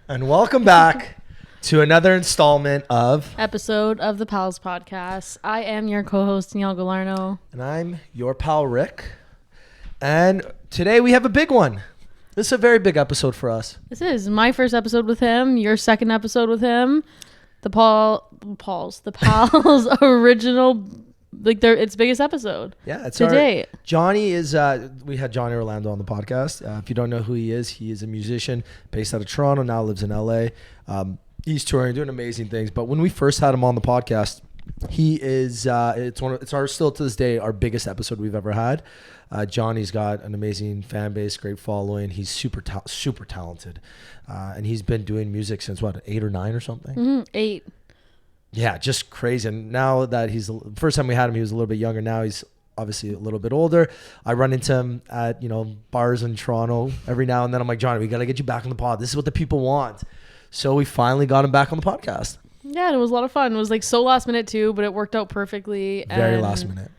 And welcome back to another installment of episode of the Pals Podcast. I am your co-host, Danielle Galarno. And I'm your pal, Rick. And today we have a big one. This is a very big episode for us. This is my first episode with him, your second episode with him. The Pals original, like its biggest episode. Yeah, it's to date. Johnny is, we had Johnny Orlando on the podcast. If you don't know who he is a musician based out of Toronto, now lives in LA. He's touring, doing amazing things. But when we first had him on the podcast, he is, it's still to this day, our biggest episode we've ever had. Johnny's got an amazing fan base, great following. He's super talented. And he's been doing music since what, 8 or 9 or something? Mm-hmm, 8. Yeah, just crazy. And now that first time we had him, he was a little bit younger. Now he's obviously a little bit older. I run into him at, bars in Toronto every now and then. I'm like, Johnny, we got to get you back on the pod. This is what the people want. So we finally got him back on the podcast. Yeah, and it was a lot of fun. It was like so last minute too, but it worked out perfectly. Very last minute.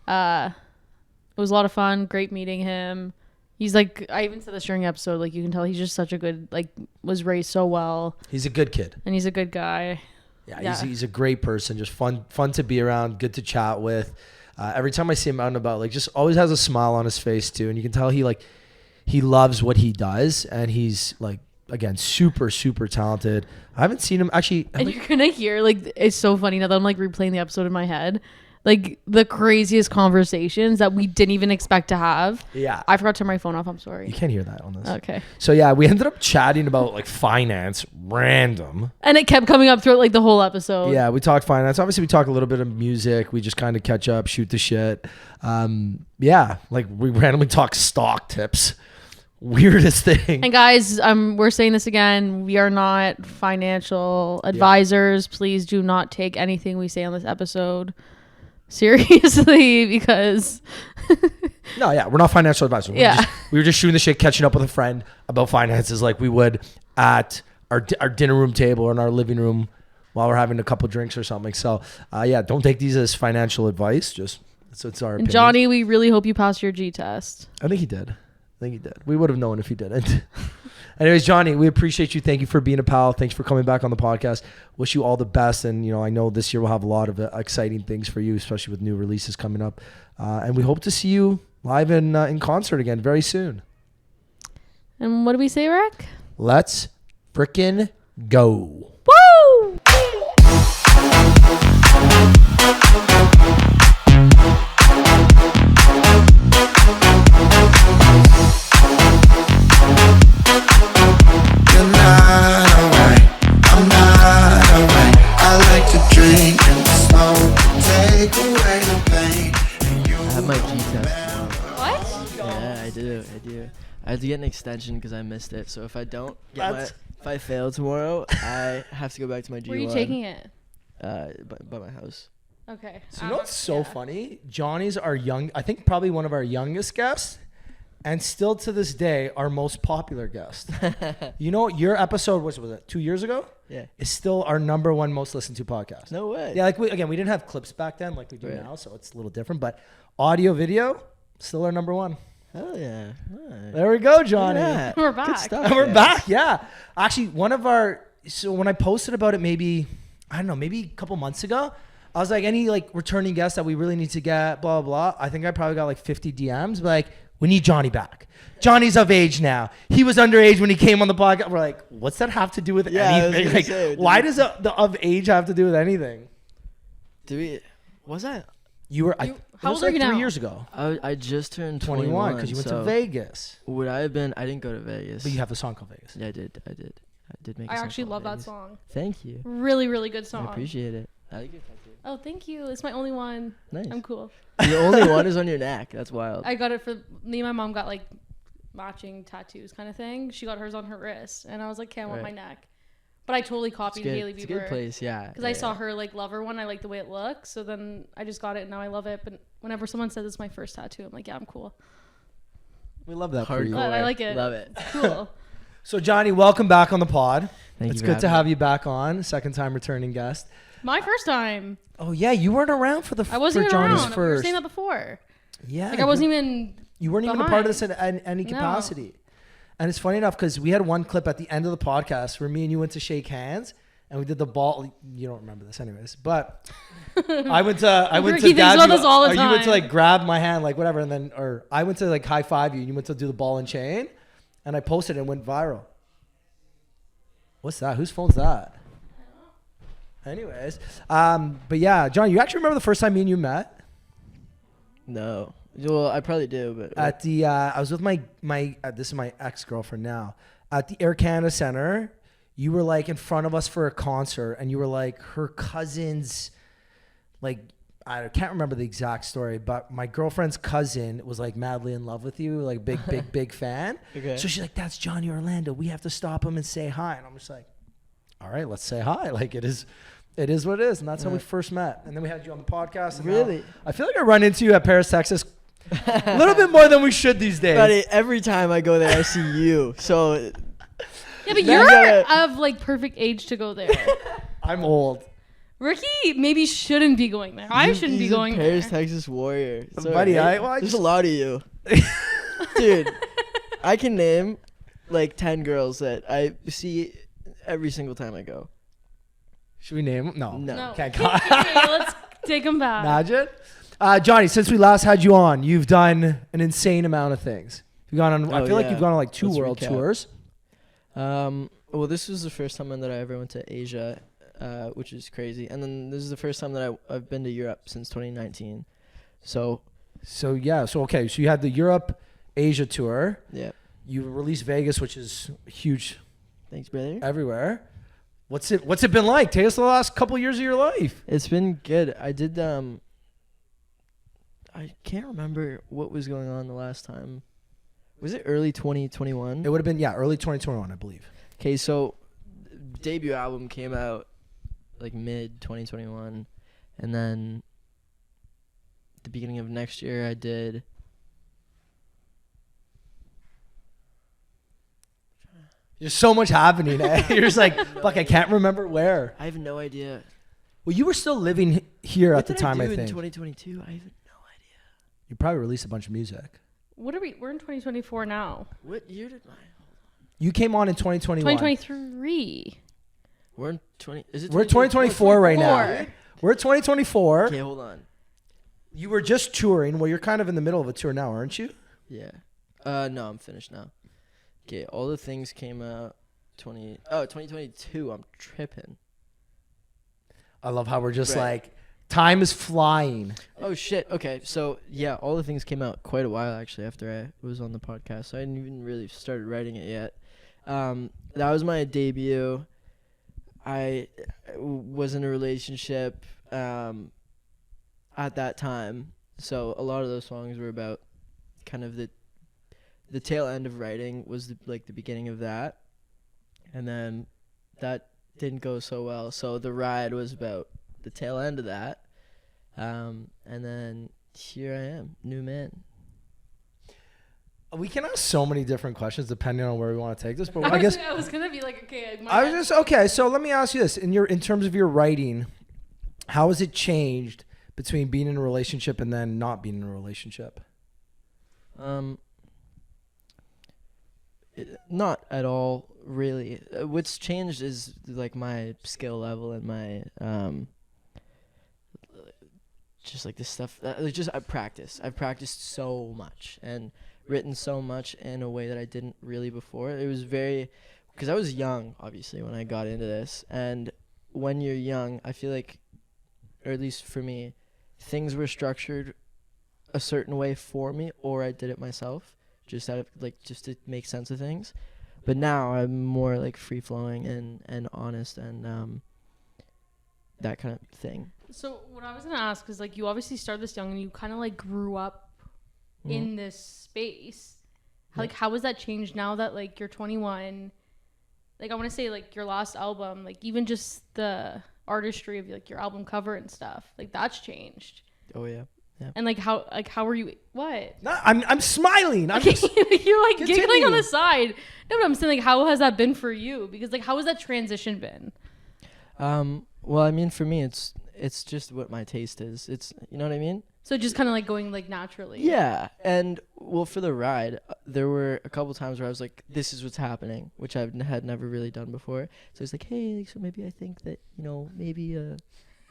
It was a lot of fun. Great meeting him. He's like, I even said this during the episode, like you can tell he's just such a good, like was raised so well. He's a good kid. And he's a good guy. Yeah. He's a great person. Just fun to be around. Good to chat with. Every time I see him out and about, like just always has a smile on his face too. And you can tell he loves what he does. And he's like, again, super talented. I haven't seen him actually. And you're gonna hear it's so funny now that I'm like replaying the episode in my head, like the craziest conversations that we didn't even expect to have. Yeah, I forgot to turn my phone off. I'm sorry. You can't hear that on this. Okay. So yeah, we ended up chatting about like finance, random, and it kept coming up throughout like the whole episode. Yeah, we talked finance. Obviously, we talk a little bit of music. We just kind of catch up, shoot the shit. Yeah, like we randomly talk stock tips. Weirdest thing. And guys, we're saying this again. We are not financial advisors. Yeah. Please do not take anything we say on this episode seriously because No, yeah, we're not financial advisors. We were just shooting the shit, catching up with a friend about finances like we would at our dinner room table or in our living room while we're having a couple drinks or something. So, don't take these as financial advice. Just it's our opinion. Johnny, we really hope you passed your G test. I think he did. We would have known if he didn't. Anyways, Johnny, we appreciate you. Thank you for being a pal. Thanks for coming back on the podcast. Wish you all the best. And, I know this year we'll have a lot of exciting things for you, especially with new releases coming up. And we hope to see you live in concert again very soon. And what do we say, Rick? Let's frickin' go. Woo! I have to get an extension because I missed it. So if I don't if I fail tomorrow, I have to go back to my G1. Where are you taking it? By my house. Okay. So you know what's so funny? Johnny's I think probably one of our youngest guests, and still to this day our most popular guest. Your episode was it 2 years ago? Yeah. Is still our number one most listened to podcast. No way. Yeah, we didn't have clips back then like we do now, so it's a little different. But audio, video, still our number one. Hell yeah. Right. There we go, Johnny. Yeah. We're back. Good stuff, and we're back, yeah. Actually, so when I posted about it maybe a couple months ago, I was like, any returning guests that we really need to get, blah, blah, blah. I think I probably got 50 DMs, like, we need Johnny back. Johnny's of age now. He was underage when he came on the podcast. We're like, what's that have to do with anything? Why does the of age have to do with anything? You were, how old are you now? 3 years ago. I just turned 21 because you went to Vegas. Would I have been? I didn't go to Vegas. But you have the song called Vegas. Yeah, I did make. I actually love that song. Thank you. Really, really good song. I appreciate it. I like your tattoo. Oh, thank you. It's my only one. Nice. I'm cool. The only one is on your neck. That's wild. I got it for me and my mom got matching tattoos kind of thing. She got hers on her wrist, and I was like, okay, I want my neck. But I totally copied Hailey Bieber. It's a good place, yeah. Because I saw her love her one. I like the way it looks. So then I just got it, and now I love it. But whenever someone says it's my first tattoo, I'm like, yeah, I'm cool. We love that for you. I like it. Love it. Cool. So Johnny, welcome back on the pod. Thank you. It's good to have you back on. Second time returning guest. My first time. Oh yeah, you weren't around for the. I wasn't for even Johnny's around. first. We were saying that before. Yeah. I wasn't even. You weren't even a part of this in any capacity. And it's funny enough because we had one clip at the end of the podcast where me and you went to shake hands and we did the ball. You don't remember this anyways, but I went to He dab thinks about you, this all the or you went to time. like grab my hand, like whatever. And then, or I went to like high five you and you went to do the ball and chain and I posted it and went viral. What's that? Whose phone's that? Anyways, but yeah, John, you actually remember the first time me and you met? No. Well, I probably do, but At the, I was with my this is my ex-girlfriend now, at the Air Canada Center. You were like in front of us for a concert and you were like her cousin's, like, I can't remember the exact story, but my girlfriend's cousin was like madly in love with you, like big fan. Okay. So she's like, that's Johnny Orlando. We have to stop him and say hi. And I'm just like, all right, let's say hi. Like it is what it is. And that's how we first met. And then we had you on the podcast. And Really? now I feel like I run into you at Paris, Texas a little bit more than we should these days. Buddy, every time I go there, I see you. So Yeah, but Then you're gotta- of like perfect age to go there. I'm old. Ricky maybe shouldn't be going there. I shouldn't be he's a going Paris, there. Texas warrior. So, Buddy, right? I There's just- a lot of you. Dude, I can name like 10 girls that I see every single time I go. Should we name him? No. No. Can't Okay, let's take him back. imagine. Johnny, since we last had you on, you've done an insane amount of things. You've gone on. I Oh, feel like yeah. you've gone on like 2 Let's world recap. tours. Well, this was the first time that I ever went to Asia, which is crazy. And then this is the first time that I've been to Europe since 2019. So, So okay. So you had the Europe, Asia tour. yeah. You released Vegas, which is huge Thanks, brother. everywhere. What's it been like? Take us the last couple years of your life. It's been good. I did I can't remember what was going on the last time. Was it early 2021? It would have been early 2021, I believe. Okay, so debut album came out like mid 2021, and then the beginning of next year I did There's so much happening. Eh? You're just like, fuck, I can't remember where. I have no idea. Well, you were still living here What at the did time, I I do in think. 2022? I have no idea. You probably released a bunch of music. What are we? We're in 2024 now. What year did my You came on in 2021. 2023. We're in 20 Is it We're 2024 right now. 24. We're at 2024. Okay, hold on. You were just touring. Well, you're kind of in the middle of a tour now, aren't you? Yeah. No, I'm finished now. Okay, all the things came out 2022. I'm tripping. I love how we're just Right. like, time is flying. Oh shit. Okay, so yeah, all the things came out quite a while actually after I was on the podcast. So I hadn't even really started writing it yet. That was my debut. I was in a relationship at that time, so a lot of those songs were about kind of the tail end of writing was the beginning of that, and then that didn't go so well. So the ride was about the tail end of that, and then here I am, new man. We can ask so many different questions depending on where we want to take this, but I guess I was gonna be like, okay. I was just okay. So let me ask you this: in terms of your writing, how has it changed between being in a relationship and then not being in a relationship? Not at all, really. What's changed is like my skill level and my just like this stuff. I've practiced so much and written so much in a way that I didn't really before. It was because I was young, obviously, when I got into this. And when you're young, I feel like, or at least for me, things were structured a certain way for me, or I did it myself. Just out of just to make sense of things. But now I'm more like free flowing and honest and that kind of thing. So what I was gonna ask is like, you obviously started this young and you kind of like grew up in this space. How has that changed now that like you're 21? Like I want to say like your last album, like even just the artistry of like your album cover and stuff, like that's changed. Oh yeah. And how are you? What? No, I'm smiling. I'm Okay, just, you're like giggling Continue. on the side. No, but I'm saying like, how has that been for you? Because like, how has that transition been? Well, I mean, for me, it's just what my taste is. It's, you know what I mean? So just kind of like going like naturally. Yeah, and well, for the ride, there were a couple times where I was like, "This is what's happening," which I had never really done before. So it's like, "Hey, like, so maybe I think that maybe it'd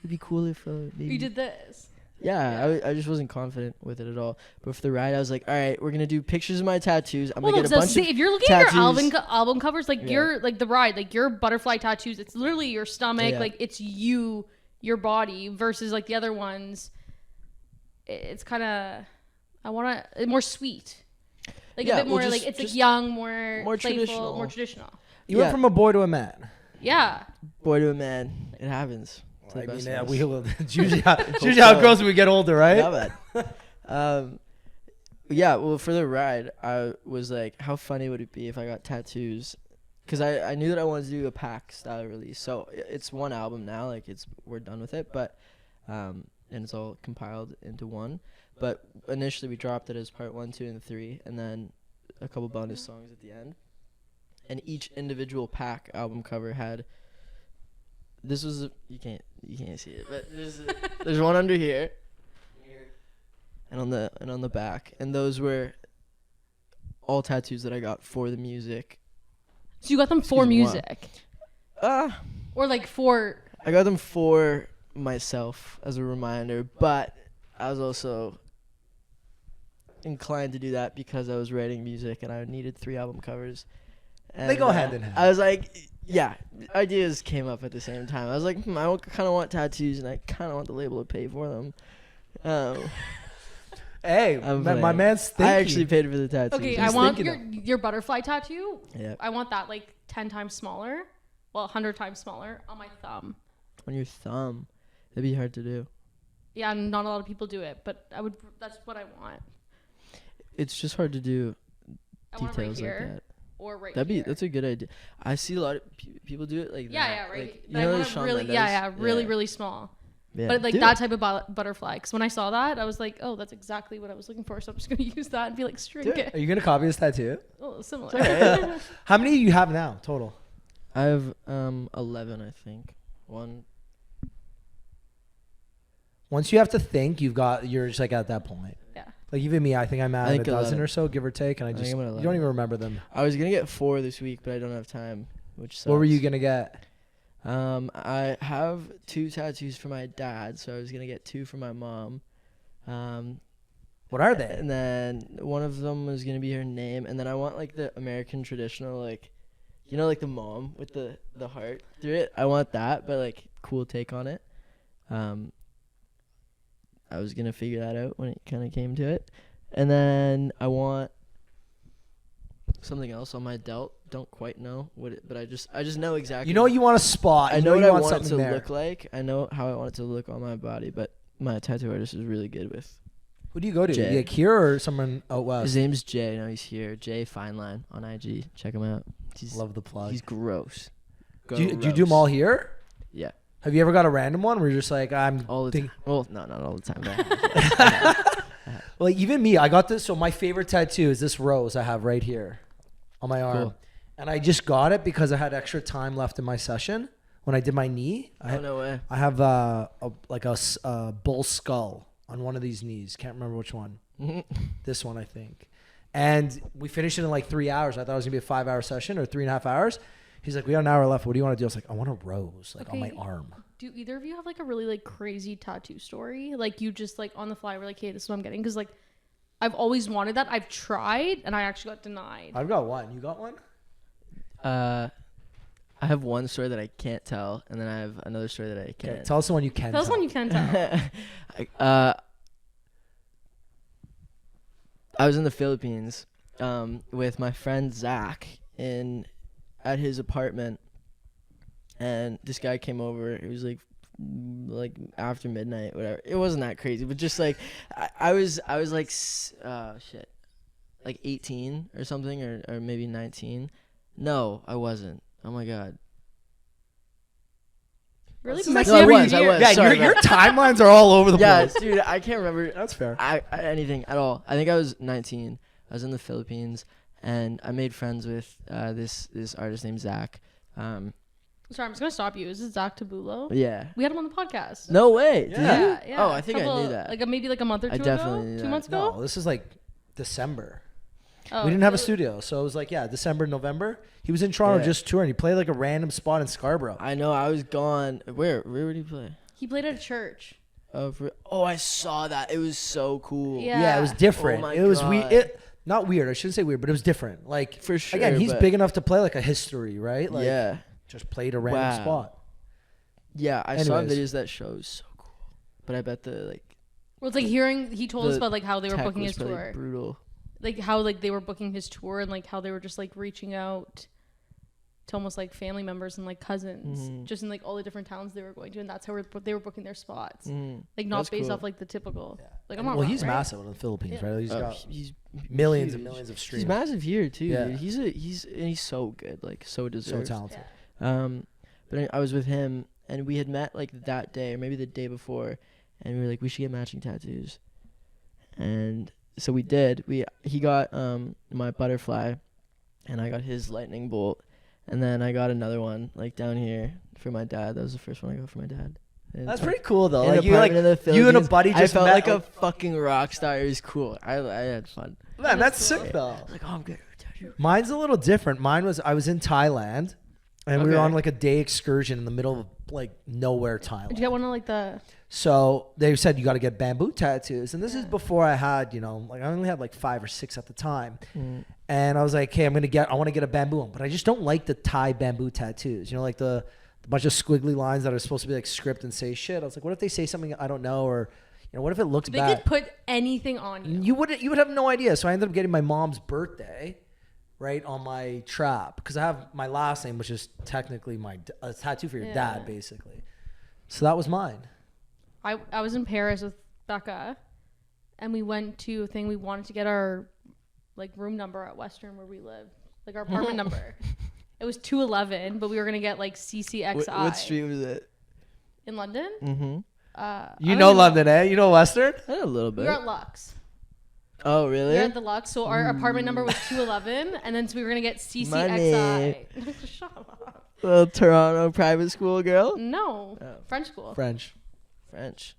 be cool if maybe." You did this. Yeah, I just wasn't confident with it at all. But for the ride, I was like, "All right, we're gonna do pictures of my tattoos. I'm gonna get a bunch of if you're looking at tattoos." your album covers, like your like the ride, like your butterfly tattoos, it's literally your stomach, Yeah. like it's your body versus like the other ones. It's kind of more sweet, like a bit more like it's like young, more playful, traditional. more traditional. You went from a boy to a man. Yeah. Boy to a man, it happens. To the I best mean, of us. we will. It's usually how it goes when we get older, right? Not bad. Yeah, well, for the ride, I was like, how funny would it be if I got tattoos? Because I knew that I wanted to do a pack style release. So it's one album now, like we're done with it, but and it's all compiled into one. But initially we dropped it as part 1, 2, and 3, and then a couple bonus songs at the end. And each individual pack album cover had. This was you can't see it, but there's one under here, and on the back, and those were all tattoos that I got for the music. So you got them for music, or like for? I got them for myself as a reminder, but I was also inclined to do that because I was writing music and I needed 3 album covers. And They go hand in hand. I was like, yeah, ideas came up at the same time. I was like, I kind of want tattoos and I kind of want the label to pay for them. Hey, my man's thinking. I actually paid for the tattoos. Okay, I want your butterfly tattoo. Yeah. I want that like 10 times smaller, 100 times smaller on my thumb. On your thumb. That'd be hard to do. Yeah, not a lot of people do it, but that's what I want. It's just hard to do I want it right details like here that. or right here. That's a good idea. I see a lot of people do it like that. Yeah, right. Like, But I want it really, really small. Yeah. But like that type of butterfly. Because when I saw that, I was like, oh, that's exactly what I was looking for. So I'm just gonna use that and be like, shrink it. Are you gonna copy this tattoo? Oh, similar. How many do you have now total? I have 11, I think. One. Once you have to think, you're just like at that point. Yeah. Like even me, I think I'm at a dozen 11. or so, give or take, and you don't even remember them. I was gonna get 4 this week, but I don't have time, which sucks. What were you gonna get? I have 2 tattoos for my dad, so I was gonna get 2 for my mom. What are they? And then one of them was gonna be her name, and then I want like the American traditional, like, like the mom with the heart through it. I want that, but like cool take on it. I was gonna figure that out when it kind of came to it, and then I want something else on my delt. Don't quite know what it, but I just know exactly. You know what you want a spot. I know what you I want want it to there. look like. I know how I want it to look on my body, but my tattoo artist is really good with. Who do you go to? Jay. Like here or someone out west? His name's Jay. No, he's here. Jay Fineline on IG. Check him out. Love the plug. He's gross. Do you do them all here? Yeah. Have you ever got a random one where you're just like, I'm all the time? Well, no, not all the time. Well, like even me, I got this. So my favorite tattoo is this rose I have right here on my arm. Cool. And I just got it because I had extra time left in my session when I did my knee. No way. I have a bull skull on one of these knees. Can't remember which one. This one, I think. And we finished it in like 3 hours. I thought it was going to be a 5-hour session or 3.5 hours. He's like, we got an hour left. What do you want to do? I was like, I want a rose on my arm. Do either of you have like a really like crazy tattoo story? Like you just like on the fly were like, hey, this is what I'm getting? Because like I've always wanted that. I've tried and I actually got denied. I've got one. You got one? I have one story that I can't tell, and then I have another story that I can. Okay, tell us the one you can tell. Tell us one you can tell. I was in the Philippines with my friend Zach at his apartment, and this guy came over. It was like after midnight, whatever. It wasn't that crazy, but just like I was like like 18 or something, or maybe 19. No, I wasn't. Oh my god. Really? No, I was. Yeah, Sorry, your timelines are all over the place. Yeah, dude, I can't remember. That's fair. Anything at all. I think I was 19. I was in the Philippines, and I made friends with this artist named Zach. Sorry, I'm just gonna stop you. Is it Zach Tabulo? Yeah. We had him on the podcast. No way. Did Yeah. you? Yeah. Oh, I think I knew that. Like maybe like a month or two I definitely knew ago. that. 2 months ago. No, this is like December. Oh, We didn't have a really? studio, so it was like December, November. He was in Toronto Yeah. just touring. He played like a random spot in Scarborough. I know. I was gone. Where did he play? He played at a church. Oh, I saw that. It was so cool. Yeah. Yeah, it was different. Oh my it was God. not weird. I shouldn't say weird, but it was different. Like For sure. again, he's but- big enough to play like a history, right? Like yeah. just played a random Wow. spot. Yeah, I saw Anyways. videos that shows so cool. But I bet the Well, it's like he told us The about like how they were tech booking was his probably tour. brutal. Like how like they were booking his tour and like how they were just like reaching out to almost like family members and like cousins Mhm. just in like all the different towns they were going to, and that's how they were booking their spots. Mhm. Like not That's based cool. off like the typical. Yeah. Like I'm not Well, wrong, he's right? massive in the Philippines, Yeah. right? He's got He's millions and huge. millions of streams. He's massive here too. Yeah. Dude. He's so good, like so So deserved. talented. But I was with him and we had met like that day or maybe the day before, and we were like, we should get matching tattoos, and so we did. He got my butterfly, and I got his lightning bolt, and then I got another one like down here for my dad. That was the first one I got for my dad. And That's it's pretty cool though. in an Like you like apartment in the you and a Philippines. buddy I just felt met. like a fucking rock star. It was cool. I had fun. Man, that's That's sick cool. though. I was like, oh, I'm good. Mine's a little different. I was in Thailand, and we were Okay. on like a day excursion in the middle of like nowhere Thailand. Did you get one of like the? So they said you got to get bamboo tattoos, and this is before I had, like I only had like 5 or 6 at the time, and I was like, hey, I want to get a bamboo one, but I just don't like the Thai bamboo tattoos. Like the bunch of squiggly lines that are supposed to be like script and say shit. I was like, what if they say something I don't know, or what if it looks They bad? could put anything on you. You would have no idea. So I ended up getting my mom's birthday, right, on my trap, because I have my last name, which is technically a tattoo for your Yeah. dad, basically. So that was mine. I was in Paris with Becca, and we went to a thing. We wanted to get our like room number at Western where we live, like our apartment number. It was 211, but we were gonna get like CCXI. What street was it? In London? Mm-hmm. I You don't know even London, eh? You know Western? A little We bit. were at Lux. Oh, We really? were at the Lux, so our apartment number was 211, and then so we were gonna get CCXI. Money. Shut up. Little Toronto private school girl. No, Oh. French school. French. French.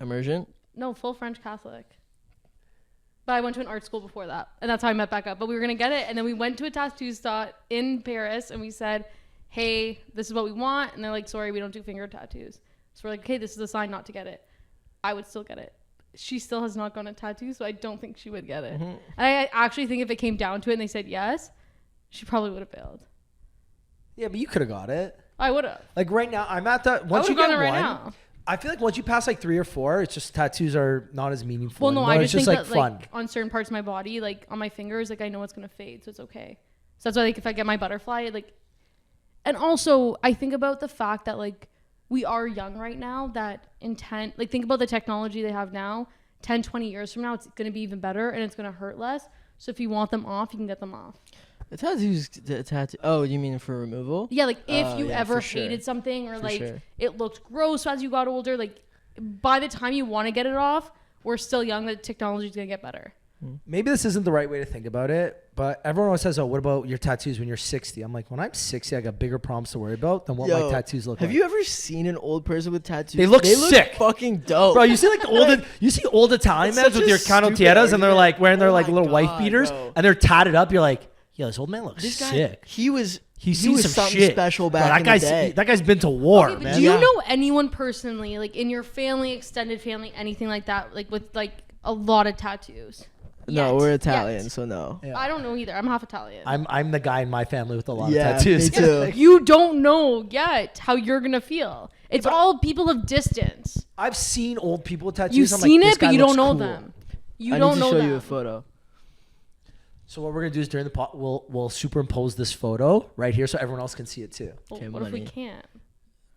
Immersion. No, full French Catholic. But I went to an art school before that, and that's how I met Becca. But we were gonna get it, and then we went to a tattoo spot in Paris, and we said, "Hey, this is what we want," and they're like, "Sorry, we don't do finger tattoos." So we're like, "Okay, this is a sign not to get it." I would still get it. She still has not gotten a tattoo, so I don't think she would get it. Mhm. I actually think if it came down to it and they said yes, she probably would have failed. Yeah, but you could have got it. I would have. Like right now, I'm at the I once would you have get gotten it right one. now. I feel like once you pass like 3 or 4, it's just tattoos are not as meaningful. Well, no, anymore. I It's just think like that fun. like on certain parts of my body, like on my fingers, like I know it's gonna fade, so it's okay. So that's why like if I get my butterfly, like, and also I think about the fact that like we are young right now. That intent, like think about the technology they have now. 10, 20 years from now, it's gonna be even better and it's gonna hurt less. So if you want them off, you can get them off. The tattoo. Oh, you mean for removal? Yeah, like if Oh, you yeah, ever for sure. hated something or For like sure. it looked gross as you got older, like by the time you want to get it off, we're still young. The technology's gonna get better. Maybe this isn't the right way to think about it, but everyone always says, "Oh, what about your tattoos when you're 60?" I'm like, when I'm 60, I got bigger problems to worry about than what my Yo, tattoos look Have like. you ever seen an old person with tattoos? They look sick. fucking dope. Bro, you see like the old Italian It's men such with a your stupid canotieras, and they're argument. like wearing their Oh like my little wife God, beaters, bro. and they're tatted up. You're like, yo, this old man looks This guy, sick. he was He's he seen was some something shit. special Bro, back in the day. that guy's been to war, Okay, but man. do you Yeah. know anyone personally, like in your family, extended family, anything like that, like with like a lot of tattoos? No, Yet. we're Italian, Yet. so no. Yeah. I don't know either. I'm half Italian. I'm the guy in my family with a lot Yeah, of tattoos. me too. You don't know yet how you're gonna feel. It's but- all people of distance. I've seen old people with tattoos. You've I'm seen like, this it, but guy you don't looks know cool. them. You I don't need to know show them. you a photo. So what we're gonna do is during the pot, we'll superimpose this photo right here so everyone else can see it too. Well, Okay, what if we money. can't?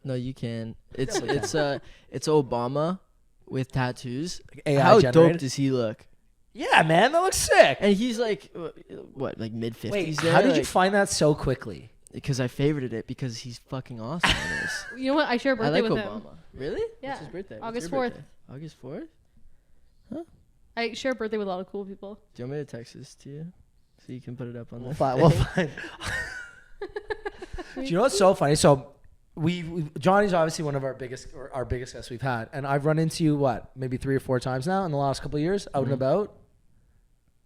No, you can. It's Yeah, we it's Obama with tattoos. Like AI How generated. dope does he look? Yeah, man, that looks sick. And he's like, what, like mid 50s? Wait, there? how did you Like, find that so quickly? Because I favorited it because he's fucking awesome in this. You know what? I share a I birthday like with Obama. him. Really? Yeah. What's his birthday? What's August your 4th. birthday? August 4th? I share a birthday with a lot of cool people. Do you want me to text this to you so you can put it up on We'll the find. We'll thing? find. Do you know what's so funny? So Johnny's obviously one of our biggest guests we've had, and I've run into you maybe 3 or 4 times now in the last couple of years, out and about.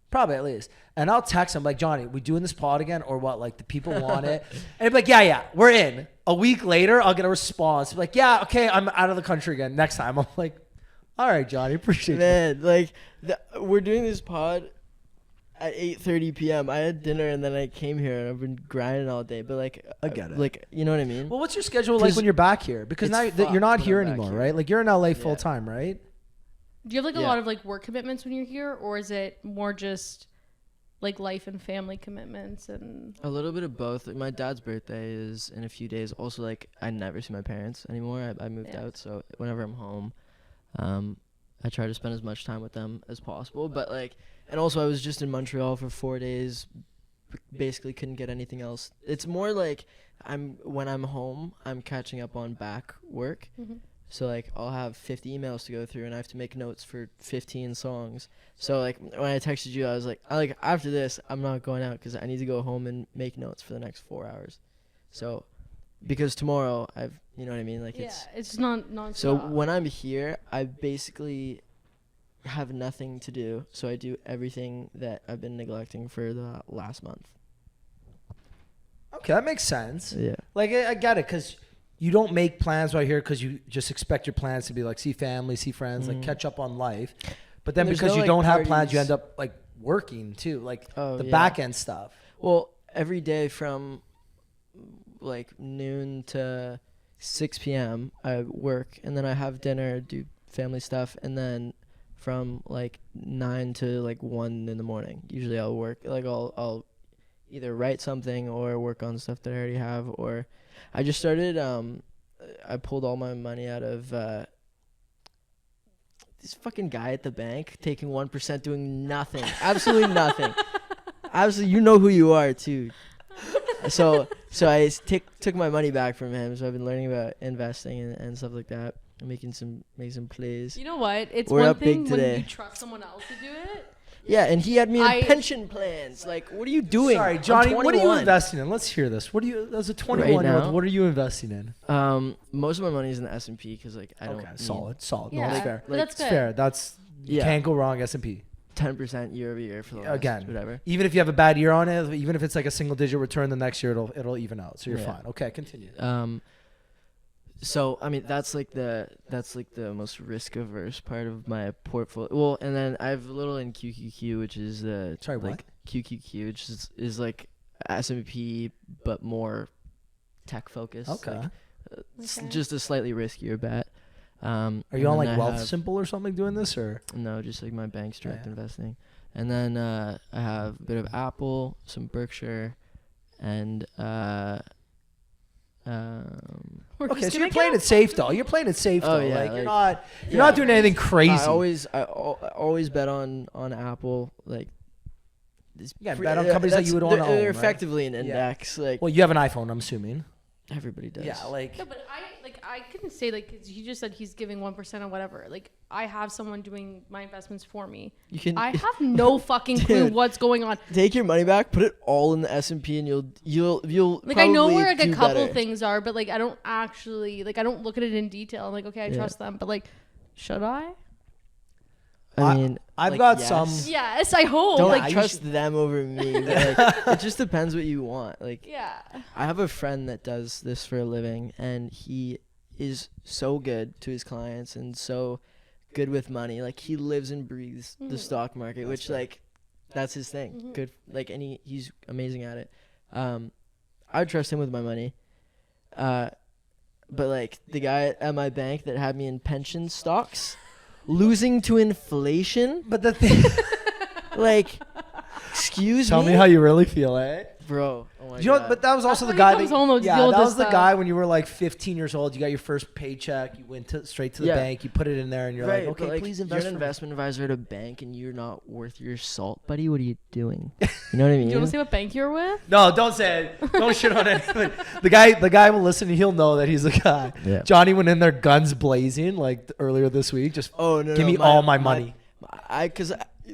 Probably at least. And I'll text him like, Johnny, we doing this pod again or what? Like, the people want it. And he'd be like, yeah, we're in. A week later, I'll get a response. Like, yeah, okay, I'm out of the country again. Next time. I'm like, all right, Johnny, appreciate Man, like, we're doing this pod at 8:30 p.m. I had dinner and then I came here and I've been grinding all day. But, like, I get it. Like, you know what I mean? Well, what's your schedule like when you're back here? Because now you're not here anymore, right? Like, you're in LA full time, right? Do you have like a lot of like work commitments when you're here, or is it more just like life and family commitments? And a little bit of both. Like, my dad's birthday is in a few days. Also, like, I never see my parents anymore. I moved out, so whenever I'm home, I try to spend as much time with them as possible. But like, and also I was just in Montreal for 4 days. Basically couldn't get anything else. It's more like when I'm home, I'm catching up on back work. So, like, I'll have 50 emails to go through, and I have to make notes for 15 songs. So, like, when I texted you, I was like, after this, I'm not going out because I need to go home and make notes for the next 4 hours. So, because tomorrow, you know what I mean? Like, it's not non-stop. So, when I'm here, I basically have nothing to do. So, I do everything that I've been neglecting for the last month. Okay, that makes sense. Yeah. Like, I get it, because you don't make plans right here because you just expect your plans to be like see family, see friends, like catch up on life. But then because you don't have plans, you end up like working too, like the back end stuff. Well, every day from like noon to 6 p.m. I work, and then I have dinner, do family stuff, and then from like 9 to like 1 in the morning, usually I'll work. Like I'll either write something or work on stuff that I already have, or I just started, I pulled all my money out of this fucking guy at the bank taking 1%, doing nothing. Absolutely nothing. Absolutely, you know who you are, too. So I took my money back from him. So I've been learning about investing and stuff like that. I'm making some plays. You know what? It's We're one up big thing when today. you trust someone else to do it. Yeah, and he had me in pension plans. Like, what are you doing? Sorry, Johnny, what are you investing in? Let's hear this. As a 21-year-old, what are you investing in? Most of my money is in the S&P because, like, I don't. Okay, solid. Yeah, no, that's fair. That's good. It's fair. That's you can't go wrong. S&P. 10% year over year for the last whatever. Even if you have a bad year on it, even if it's like a single digit return, the next year it'll even out. So you're fine. Okay, continue. So I mean that's like the most risk averse part of my portfolio. Well, and then I have a little in QQQ, which is what? QQQ, which is like S&P but more tech focused. Okay. Like, just a slightly riskier bet. Are you on like Wealth Simple or something doing this, or no? Just like my bank's direct investing, and then I have a bit of Apple, some Berkshire, and okay, so you're playing it safe though. You're playing it safe though. Yeah, like you're not doing anything crazy. I always bet on Apple. Like, bet on companies that you would own. They're effectively an index. Like, well, you have an iPhone, I'm assuming. Everybody does. Yeah, like. No, but I couldn't say like 'cause he just said he's giving 1% or whatever. Like, I have someone doing my investments for me. I have no fucking clue what's going on. Take your money back, put it all in the S&P, and you'll like, I know where like a couple better. things are, but like I don't actually I don't look at it in detail. I'm like, okay, I trust them, but like, should I? I mean, I've got some. Yes, I hope. Don't trust them over me. But like, it just depends what you want. Like, yeah. I have a friend that does this for a living, and he is so good to his clients and so good with money. Like, he lives and breathes the stock market, which like that's his thing. Good, like, and he's amazing at it. I would trust him with my money. But like the guy at my bank that had me in pension stocks. Losing to inflation, but the thing, like, excuse me. Tell me how you really feel, bro. Oh my you know, God. but that was also the guy that was the stuff. guy when you were like 15 years old. You got your first paycheck. You went straight to the bank. You put it in there, and you're like, okay, please invest. You're an investment advisor at a bank, and you're not worth your salt, buddy. What are you doing? You know what I mean? Do you want to say what bank you're with? No, don't say it. Don't shit on anyone. The guy will listen. He'll know that he's the guy. Yeah. Johnny went in there guns blazing like earlier this week. Just give me all my money.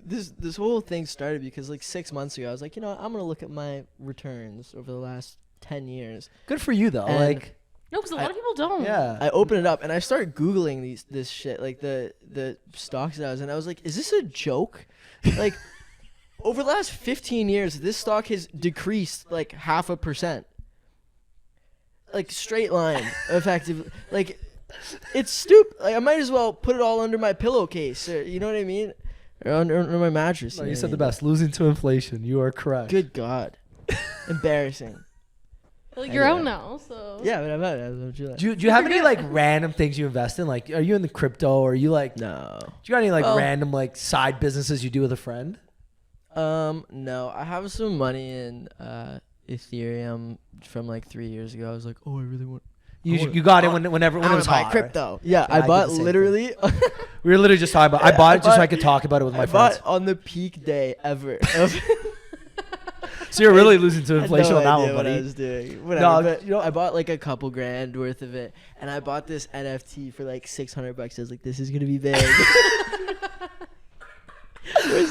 This whole thing started because like 6 months ago, I was like, I'm gonna look at my returns over the last 10 years. Good for you though. And Like, No, because a lot of people don't. yeah. I open it up and I start Googling this shit, like the stocks that I was like, is this a joke? Like, over the last 15 years, this stock has decreased like 0.5%. Like, straight line, effectively. Like, it's stupid. Like, I might as well put it all under my pillowcase, or, you know what I mean? Or under my mattress. No, know you what said I the mean? best. Losing to inflation. You are correct. Good God. Embarrassing. Like, you're Anyway. out now, so. Yeah, but I'm out. What you like? Do you have any like random things you invest in? Like, are you in the crypto? Or are you like? No. Do you got any like Well- random like side businesses you do with a friend? No. I have some money in Ethereum from like 3 years ago. I was like, oh, I really want. You got it whenever when it was buy hot. crypto. Yeah, I I did bought the same literally. We were literally just talking about. I bought it just so I could talk about it with my I friends. bought on the peak day ever. Of So you're really losing to I had inflation no on that idea one, what I buddy. was doing. Whatever, but you know- I bought like a couple grand worth of it, and I bought this NFT for like $600. I was like, this is gonna be big.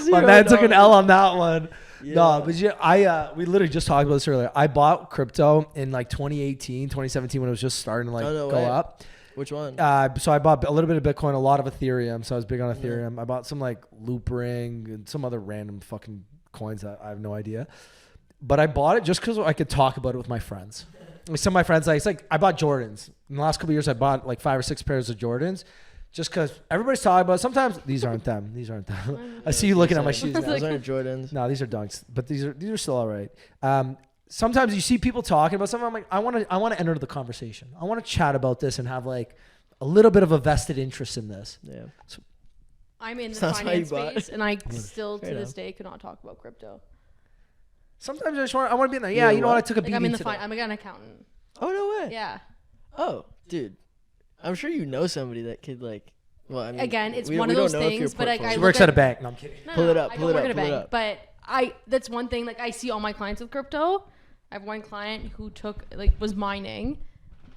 My man took an L on that one. Yeah. No, but yeah, we literally just talked about this earlier. I bought crypto in like 2018, 2017 when it was just starting to like Oh, no go way. up. Which one? So I bought a little bit of Bitcoin, a lot of Ethereum. So I was big on Ethereum. I bought some like Loop Ring and some other random fucking coins that I have no idea. But I bought it just because I could talk about it with my friends. Like, some of my friends, like, it's like I bought Jordans. In the last couple of years, I bought like 5 or 6 pairs of Jordans. Just because everybody's talking about it. Sometimes these aren't them. These aren't them. I see you looking at my shoes now. Those aren't Jordans. No, these are Dunks, but these are still all right. Sometimes you see people talking about something. I'm like, I want to enter the conversation. I want to chat about this and have like a little bit of a vested interest in this. Yeah. I'm in the That's why you finance bought- space, and I still to Fair this enough. day cannot talk about crypto. Sometimes I want to be in there. Yeah, You're you know what? I what? took a Like, beating I'm in the today. I'm an accountant. Oh no way. Yeah. Oh, dude. I'm sure you know somebody that could like. Well, I mean, Again, it's we one don't- of we those don't know if your things, but, like, portfolio- She I works look at a bank. No, I'm kidding. No, Pull it up, I pull don't it work up, at a pull it bank, up. but that's one thing. Like, I see all my clients with crypto. I have one client who was mining,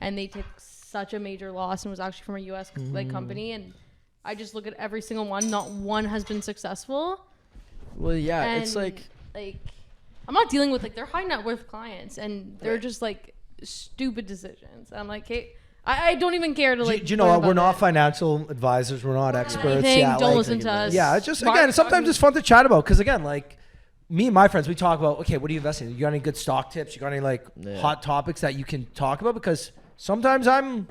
and they took such a major loss and was actually from a U.S. like company, and I just look at every single one. Not one has been successful. Well, yeah, And it's like I'm not dealing with like they're high net worth clients, and they're just like stupid decisions. I'm like, hey, I don't even care to Do like. you know learn what? We're about not it. financial advisors. We're not experts. anything, Yeah, don't like- listen to us. Yeah, it's just Mark again. Sometimes talking- it's fun to chat about because again, like me and my friends, we talk about okay, what are you investing in? You got any good stock tips? You got any like Yeah. hot topics that you can talk about? Because sometimes I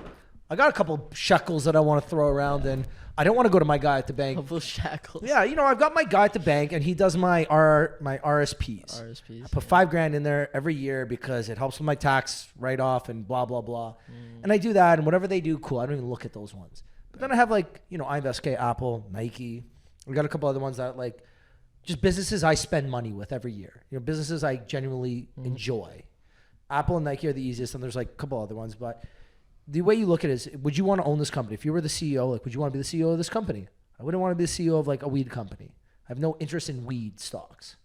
got a couple shekels that I want to throw around, and I don't want to go to my guy at the bank. couple shackles. Yeah, you know, I've got my guy at the bank, and he does my RSPs. I RSPs. put $5,000 in there every year because it helps with my tax write off and blah blah blah. And I do that, and whatever they do, cool. I don't even look at those ones. But then I have like I invest Apple, Nike. We got a couple other ones that like just businesses I spend money with every year. Businesses I genuinely enjoy. Apple and Nike are the easiest, and there's like a couple other ones. But the way you look at it is, would you want to own this company? If you were the CEO, like, would you want to be the CEO of this company? I wouldn't want to be the CEO of like a weed company. I have no interest in weed stocks.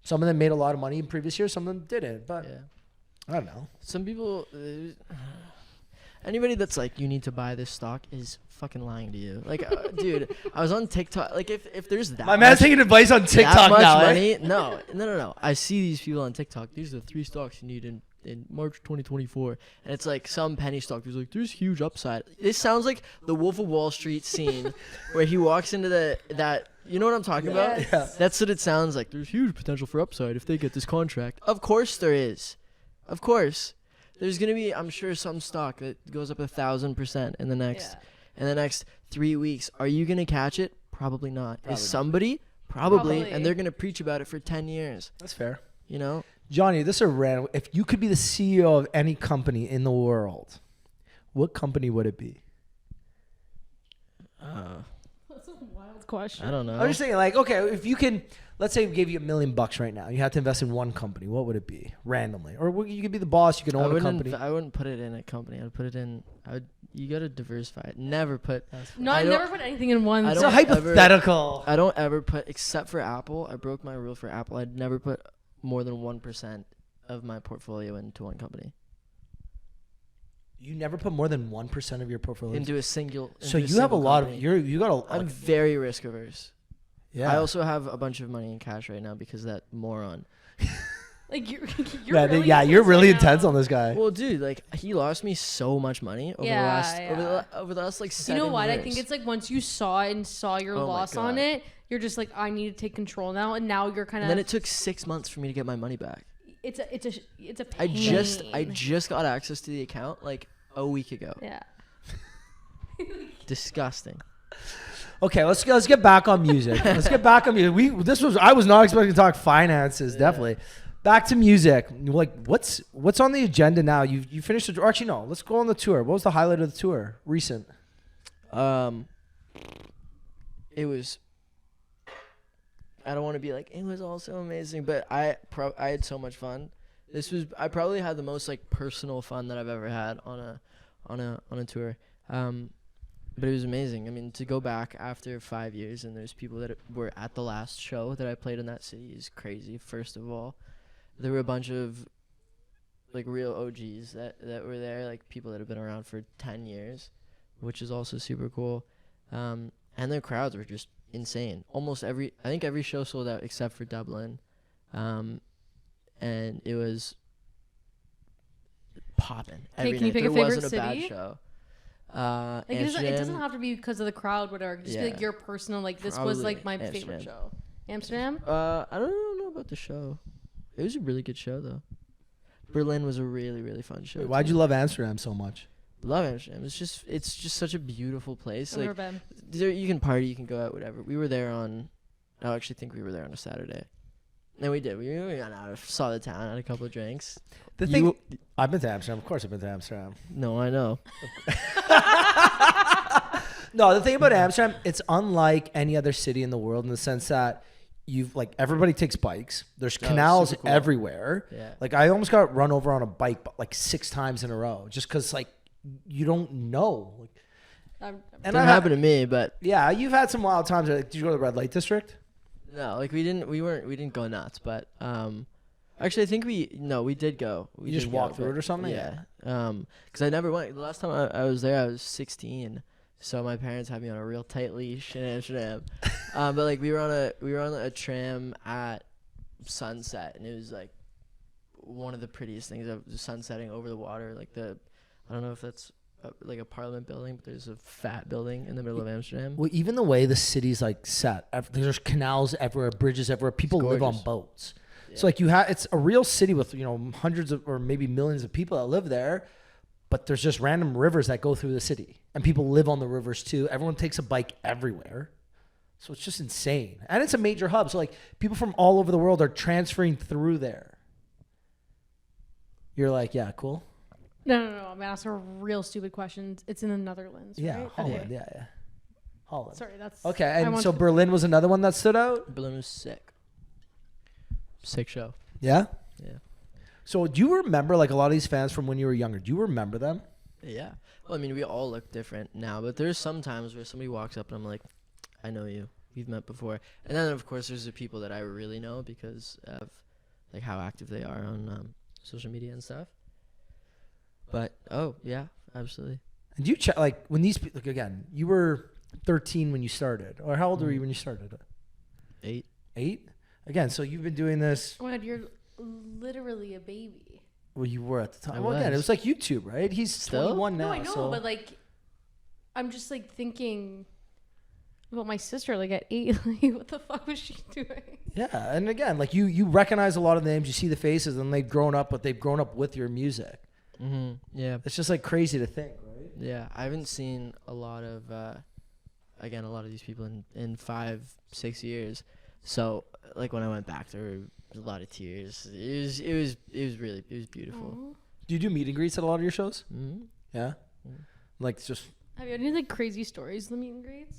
Some of them made a lot of money in previous years. Some of them didn't. But Yeah. I don't know. Some people, anybody that's like, you need to buy this stock is fucking lying to you. Like, dude, I was on TikTok. Like, if there's that My man's much, taking advice on that TikTok much now. money, no. I see these people on TikTok. These are the 3 stocks you need in March 2024, and it's like some penny stock who's like, there's huge upside. This sounds like the Wolf of Wall Street scene where he walks into that. You know what I'm talking about? Yes. Yeah. That's what it sounds like. There's huge potential for upside if they get this contract. Of course there is. Of course. There's gonna be, I'm sure, some stock that goes up 1,000% in the next 3 weeks. Are you gonna catch it? Probably not. Probably Is not. somebody? Probably. Probably. And they're gonna preach about it for 10 years. That's fair. You know? Johnny, this is a random. If you could be the CEO of any company in the world, what company would it be? That's a wild question. I don't know. I'm just thinking, like, okay, if you can, let's say we gave you $1 million right now. You had to invest in one company. What would it be randomly? Or you could be the boss. You could own a company. I wouldn't put it in a company. I'd put it in. You gotta diversify it. Never put. No, I I don't- never put anything in one. I It's don't a hypothetical. I don't ever put, except for Apple. I broke my rule for Apple. I'd never put more than 1% of my portfolio into one company. You never put more than 1% of your portfolio Into a single. So into you have a single lot company. of you got a. I'm very risk averse. yeah. I also have a bunch of money in cash right now because that moron. Like you're Yeah, really you're really right now. intense on this guy. Well, dude, like he lost me so much money over over the last like 7 You know what? years. I think it's like once you saw it and saw your Oh my loss on God. it, you're just like, I need to take control now. And now you're kind And then of. it took 6 months for me to get my money back. It's a I pain. just got access to the account like a week ago. Yeah. Disgusting. Okay, let's get back on music. Let's get back on music. I was not expecting to talk finances. Definitely. Back to music. Like, what's on the agenda now? You finished the, or actually no. Let's go on the tour. What was the highlight of the tour? Recent. It was. I don't want to be like it was all so amazing, but I had so much fun. I probably had the most like personal fun that I've ever had on a tour. But it was amazing. I mean, to go back after 5 years and there's people that were at the last show that I played in that city is crazy. First of all, there were a bunch of like real OGs that were there, like people that have been around for 10 years, which is also super cool. And the crowds were just insane. I think every show sold out except for Dublin. And it was popping. Hey, can you pick a there favorite wasn't a bad city? show. Like it doesn't Amsterdam. have to be because of the crowd, whatever. Just be like your personal. Like this was like my Probably favorite show. Amsterdam. I don't know about the show. It was a really good show though. Berlin was a really really fun show. Wait, why'd too. you love Amsterdam so much? Love Amsterdam? It's just such a beautiful place. I've Like never been. there, you can party, you can go out, whatever. We were there on. I actually think we were there on a Saturday. No, we did. We went out, saw the town, had a couple of drinks. The thing, I've been to Amsterdam. Of course, I've been to Amsterdam. No, I know. No, the thing about Amsterdam, it's unlike any other city in the world in the sense that everybody takes bikes. There's canals super cool. everywhere. Yeah. Like I almost got run over on a bike like 6 times in a row just because like you don't know. Like, I'm- and Didn't happen to me, but yeah, you've had some wild times. Like, did you go to the red light district? no, like we didn't go nuts, but actually I think we did go. We You just did walked go, through it but or something? Yeah. Because I never went. The last time I was there, I was 16. So my parents had me on a real tight leash in Amsterdam. But like we were on a tram at sunset, and it was like one of the prettiest things of sunsetting over the water. Like I don't know if that's like a parliament building, but there's a fat building in the middle of Amsterdam. Well, even the way the city's like set, there's canals everywhere, bridges everywhere. People live on gorgeous. boats. Yeah. So like it's a real city with hundreds of or maybe millions of people that live there. But there's just random rivers that go through the city, and people live on the rivers too. Everyone takes a bike everywhere, so it's just insane. And it's a major hub, so like people from all over the world are transferring through there. You're like, yeah, cool. No. I'm gonna ask her real stupid questions. It's in the Netherlands. Yeah, Right? Holland. Okay. Yeah. Holland. Sorry, that's Okay, I and want so to- Berlin was another one that stood out. Berlin was sick. Sick show. Yeah. Yeah. So do you remember like a lot of these fans from when you were younger? Do you remember them? Yeah. Well, I mean, we all look different now, but there's some times where somebody walks up and I'm like, I know you. We've met before. And then, of course, there's the people that I really know because of like how active they are on social media and stuff. But, oh, yeah, absolutely. And do you check like when these like again? You were 13 when you started, or how old were you when you started? 8. 8. Again, so you've been doing this. Oh my God, you're literally a baby. Well, you were at the time. I Well, again, it was. was like YouTube, right? He's Still? 21 now. No, I know, so. but like, I'm just like thinking about my sister. Like at 8, like what the fuck was she doing? Yeah, and again, like you recognize a lot of the names, you see the faces, and they've grown up, but they've grown up with your music. Mm-hmm. Yeah. It's just like crazy to think, right? Yeah. I haven't seen a lot of, again, a lot of these people in 5-6 years. So, like, when I went back, there were a lot of tears. It was beautiful. Aw. Do you do meet and greets at a lot of your shows? Mm-hmm. Yeah, Mm. like just Have you had any like crazy stories of the meet and greets?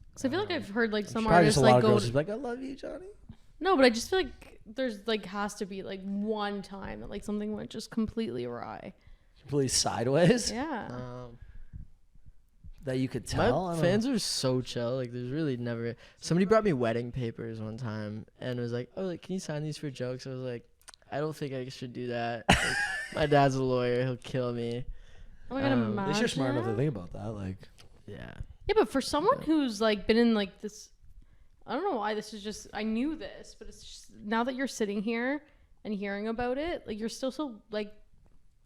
Because I feel like I've heard like some probably just artists a lot like of go. girls just be like, I love you, Johnny. No, but I just feel like there's like has to be like one time that like something went just completely awry. Completely sideways. Yeah. That you could tell. I My don't fans are so chill. Like, there's really never. Somebody brought me wedding papers one time and was like, "Oh, like, can you sign these for jokes?" I was like, "I don't think I should do that. Like, my dad's a lawyer; he'll kill me." Oh my God, At At least you're smart enough to imagine. think about that. Like, Yeah. Yeah, but for someone Yeah. who's like been in like this, I don't know why this is just. I knew this, but it's just now that you're sitting here and hearing about it, like you're still so like,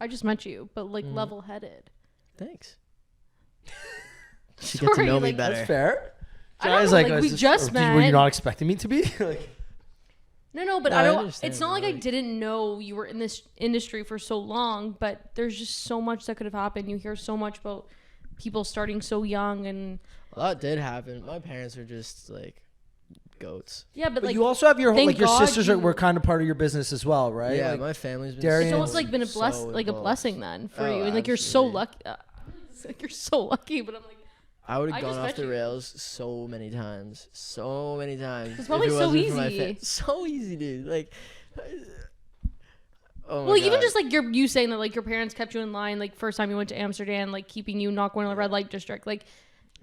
I just met you, but like level-headed. Thanks. She get to know me like, better. That's fair. I don't Guys, know, like, like, is we this- just or met. Were you not expecting me to be? Like, No, but No, I I don't. understand, It's not but, like I like- didn't know you were in this industry for so long, but there's just so much that could have happened. You hear so much about people starting so young, and A lot did happen. My parents were just like goats. yeah, but but like you also have your whole, thank like your God sisters were kind of part of your business as well, right? Yeah, Like, my family's been. Darian- it's almost so, like been a so like a involved. blessing then for Oh, you, and like you're so absolutely. lucky. It's like you're so lucky, but I'm like, I would I have gone just off met the you. rails so many times. So many times. It's probably if it so wasn't for my easy. so easy, dude. Like. Oh my well, even God. just like you saying that like your parents kept you in line, like first time you went to Amsterdam, like keeping you not going to the red light district, like.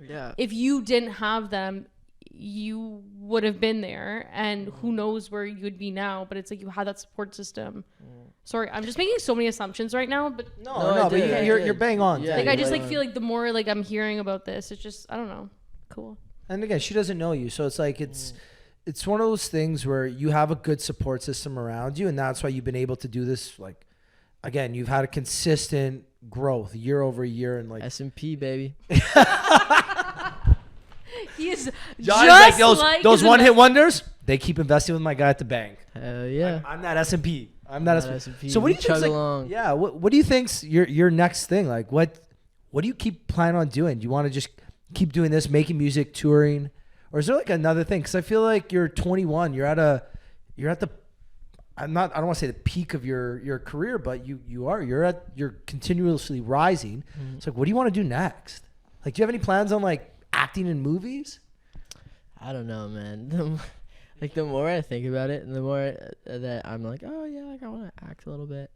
Yeah. If you didn't have them, you would have been there, and who knows where you'd be now. But it's like you had that support system. Sorry, I'm just making so many assumptions right now, but no, No, I but did, I you're did. bang on. Yeah, like you're I just right like feel like the more like I'm hearing about this, it's just I don't know, cool. And again, she doesn't know you, so it's like it's one of those things where you have a good support system around you, and that's why you've been able to do this. Like, again, you've had a consistent growth year over year, and like S&P, baby. He is John's just like like those his one-hit wonders. They keep investing with my guy at the bank. Hell yeah. I'm that S&P. I'm that Not S&P. S&P. So what do you Chug think? Like, along. yeah. What do you think's your next thing? Like what do you keep planning on doing? Do you want to just keep doing this, making music, touring, or is there like another thing? Because I feel like you're 21. You're at the I don't want to say the peak of your career, but you're continuously rising. It's like, what do you want to do next? Like, do you have any plans on like acting in movies? I don't know, man. The more I think about it, and the more that I'm like, oh yeah, like I want to act a little bit,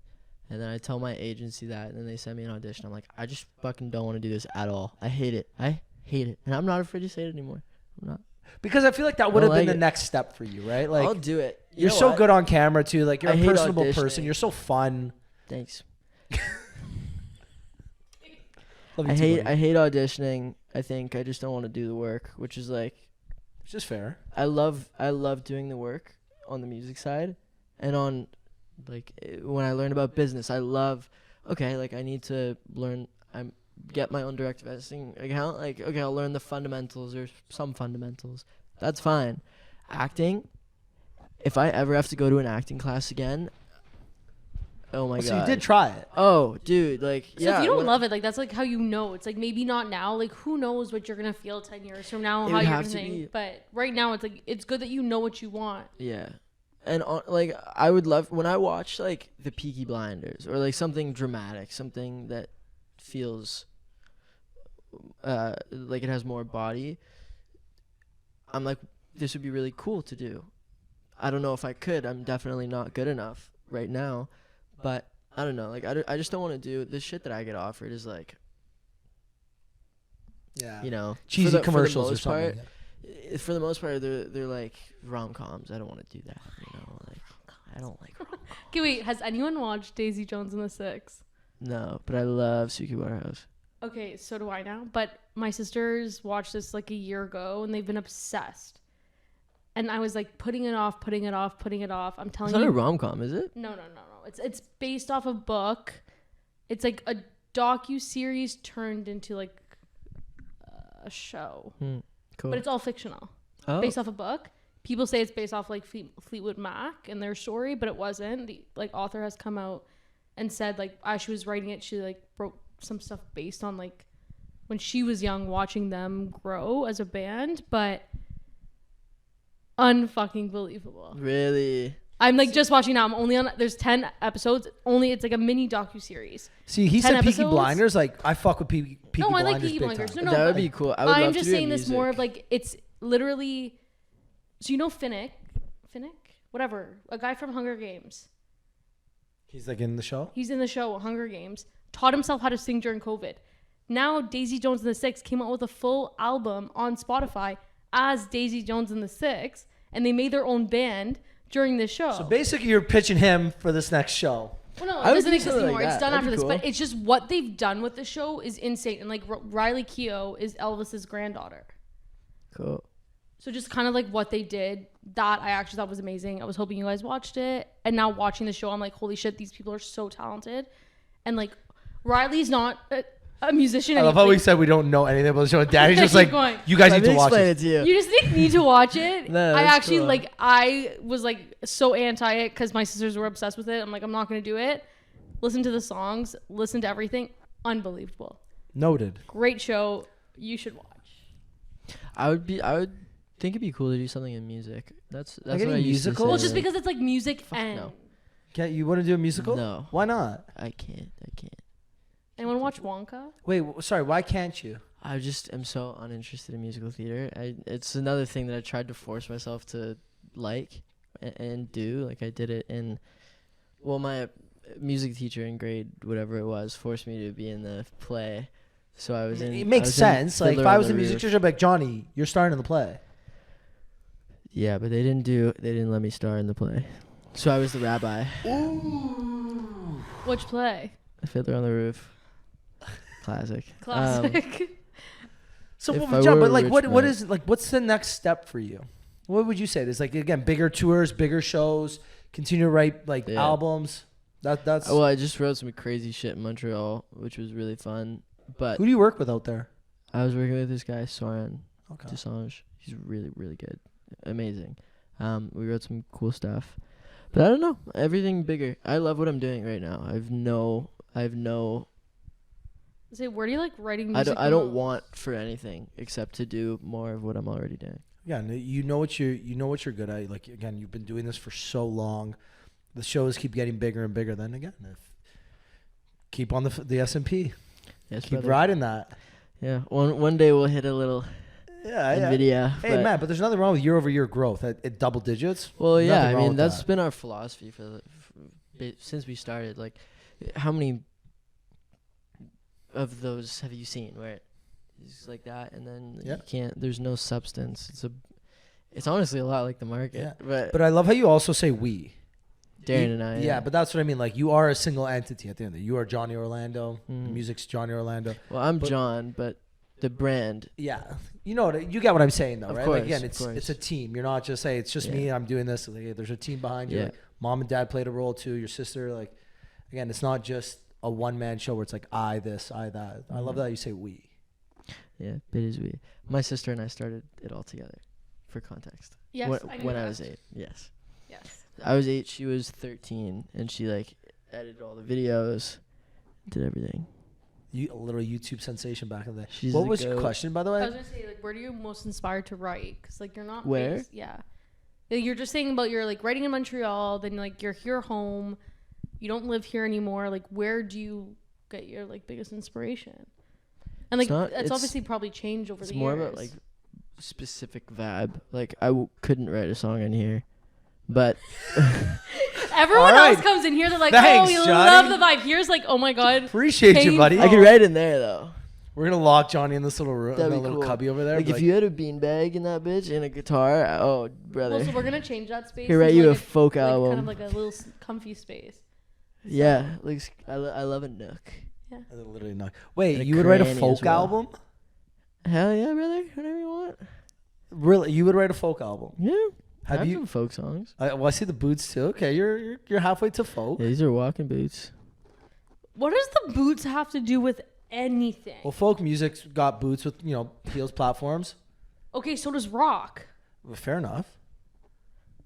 and then I tell my agency that, and then they send me an audition. I'm like, I just fucking don't want to do this at all. I hate it. And I'm not afraid to say it anymore. I'm not. Because I feel like that would I have been like the it. next step for you, right? Like, I'll do it. You you're know so what? good on camera too. Like, you're I a hate personable auditioning. person. You're so fun. Thanks. Love you I too, hate buddy. auditioning. I think I just don't want to do the work, which is like It's just fair. I love doing the work on the music side, and on like when I learn about business, I love like I need to learn get my own direct investing account. Like okay, I'll learn the fundamentals or some fundamentals. That's fine. Acting, if I ever have to go to an acting class again, oh my god. So you did try it. Oh, dude, like So yeah. if you don't when- love it, like that's like how you know. It's like maybe not now. Like who knows what you're gonna feel 10 years from now, It how would you're have gonna to think. be- But right now, it's like it's good that you know what you want. Yeah. And like I would love when I watch like the Peaky Blinders or like something dramatic, something that feels like it has more body. I'm like, this would be really cool to do. I don't know if I could. I'm definitely not good enough right now, but I don't know. Like I just don't want to do this shit that I get offered is like, Yeah. you know, Cheesy for the commercials or most something. part, for the most part, they're like rom-coms. I don't want to do that. You know, like I don't like. Okay, wait. Has anyone watched Daisy Jones and the Six? No, but I love Suki Waterhouse. Okay, so do I now. But my sisters watched this like a year ago, and they've been obsessed. And I was like putting it off. I'm It's telling not you. a rom-com, is it? No. It's based off a book. It's like a docu-series turned into like a show. Cool. But it's all fictional. Oh. Based off a book. People say it's based off like Fleetwood Mac and their story, but it wasn't. The like author has come out and said like as she was writing it, she like wrote some stuff based on like when she was young watching them grow as a band, but unfucking believable. Really? I'm like just watching now. I'm only on there's 10 episodes. Only it's like a mini docu-series. See, he 10 said Peaky episodes? Blinders. Like, I fuck with Peaky No, I Blinders. like Peaky big Blinders. time. No, That would but be cool. I would love I'm to just do saying this more of music. like it's literally. So you know Finnick, whatever, a guy from Hunger Games. He's like in the show. He's in the show Hunger Games. Taught himself how to sing during COVID. Now Daisy Jones and the Six came out with a full album on Spotify as Daisy Jones and the Six, and they made their own band during this show. So basically, you're pitching him for this next show. Well, no, I it would doesn't do exist something like anymore. It's that. done That'd after be this, but cool. it's just what they've done with the show is insane. And like Riley Keough is Elvis's granddaughter. Cool. So just kind of like what they did, that I actually thought was amazing. I was hoping you guys watched it. And now watching the show, I'm like, holy shit, these people are so talented. And like, Riley's not a musician. I love how we said we don't know anything about the show. Daddy's just Keep like, going. you guys Let need me to watch explain it. it to you. You just need to watch it. No, I that's actually cool. like, I was like so anti it because my sisters were obsessed with it. I'm like, I'm not going to do it. Listen to the songs, listen to everything. Unbelievable. Noted. Great show. You should watch. I would think it'd be cool to do something in music. That's Like what any I used musical? to say. Well, just because it's like music and no. Okay, you want to do a musical? No. Why not? I can't. anyone watch Wonka? Wait, sorry. Why can't you? I just am so uninterested in musical theater. It's another thing that I tried to force myself to like and do. Like I did it in, well, my music teacher in grade whatever it was forced me to be in the play. So I was in. It makes sense. Like if I was a music teacher, I'd be like, Johnny, you're starring in the play. Yeah, but they didn't let me star in the play. So I was the rabbi. Ooh. Which play? The Fiddler on the Roof. Classic. Classic. So, If well, I John, were but a like, rich what man. is like, what's the next step for you? What would you say? There's like again, bigger tours, bigger shows, continue to write like Yeah. albums. That's Well, I just wrote some crazy shit in Montreal, which was really fun. But who do you work with out there? I was working with this guy, Soren Okay. Desange. He's really, really good. Amazing. We wrote some cool stuff. But I don't know. Everything bigger. I love what I'm doing right now. I have no Say, where do you like writing I music? don't I don't want for anything except to do more of what I'm already doing. Yeah, you know what you're good at. Like again, you've been doing this for so long. The shows keep getting bigger and bigger. Then again, keep on the S&P. Yes, Keep brother. riding that. Yeah. One day we'll hit a little Yeah, Nvidia. Hey, but Matt, but there's nothing wrong with year-over-year growth at double digits. Well, yeah. Nothing I wrong mean, with that's that. been our philosophy since we started. Like, how many of those have you seen where it's like that, and then Yeah. you can't? There's no substance. It's honestly a lot like the market. Yeah. But But I love how you also say we. Darren and I. Yeah, but that's what I mean. Like you are a single entity at the end of it. You are Johnny Orlando. The Mm. music's Johnny Orlando. well, I'm but- John, but the brand. Yeah, you know you get what I'm saying though, Of right? course, Like, again, of course. it's a team. You're not just it's just me. Yeah. I'm doing this. Like, there's a team behind you. Yeah. Like, mom and dad played a role too. Your sister, like, again, it's not just a one man show where it's like I this, I that. I love Mhm. that you say we. Yeah, it is we. My sister and I started it all together. For context. Yes, when I that. was 8. Yes. Yes. I was 8, she was 13, and she like edited all the videos, did everything. You a little YouTube sensation back in the day. She's What the was your goat. question, by the I way? was gonna say, like, where do you most inspired to write? Because like you're not Where? based- yeah. Like, you're just saying about you're like writing in Montreal, then like you're here home, you don't live here anymore. Like, where do you get your like biggest inspiration? And like that's it's- obviously probably changed over It's the more years. about like specific vibe. Like I couldn't write a song in here, but Everyone All right. else comes in here, they're like, Thanks, oh, we Johnny. love the vibe. Here's like, oh my god. Appreciate you, buddy. I could write in there though. We're gonna lock Johnny in this little room, That'd in be a little cool. cubby over there. Like be if you had a beanbag in that bitch and a guitar, oh brother, Well, so we're gonna change that space. could write into, you like, a folk like, album. kind of like a little comfy space. Yeah, like I love a nook. literally not. Wait, And a you would write a cranny folk as well. album? Hell yeah, brother, whatever you want. Really, you would write a folk album? Yeah, I Have have you? some folk songs. Well, I see the boots too. Okay, you're halfway to folk. Yeah, these are walking boots. What does the boots have to do with anything? Well, folk music's got boots with heels platforms. Okay, so does rock. Well, fair enough.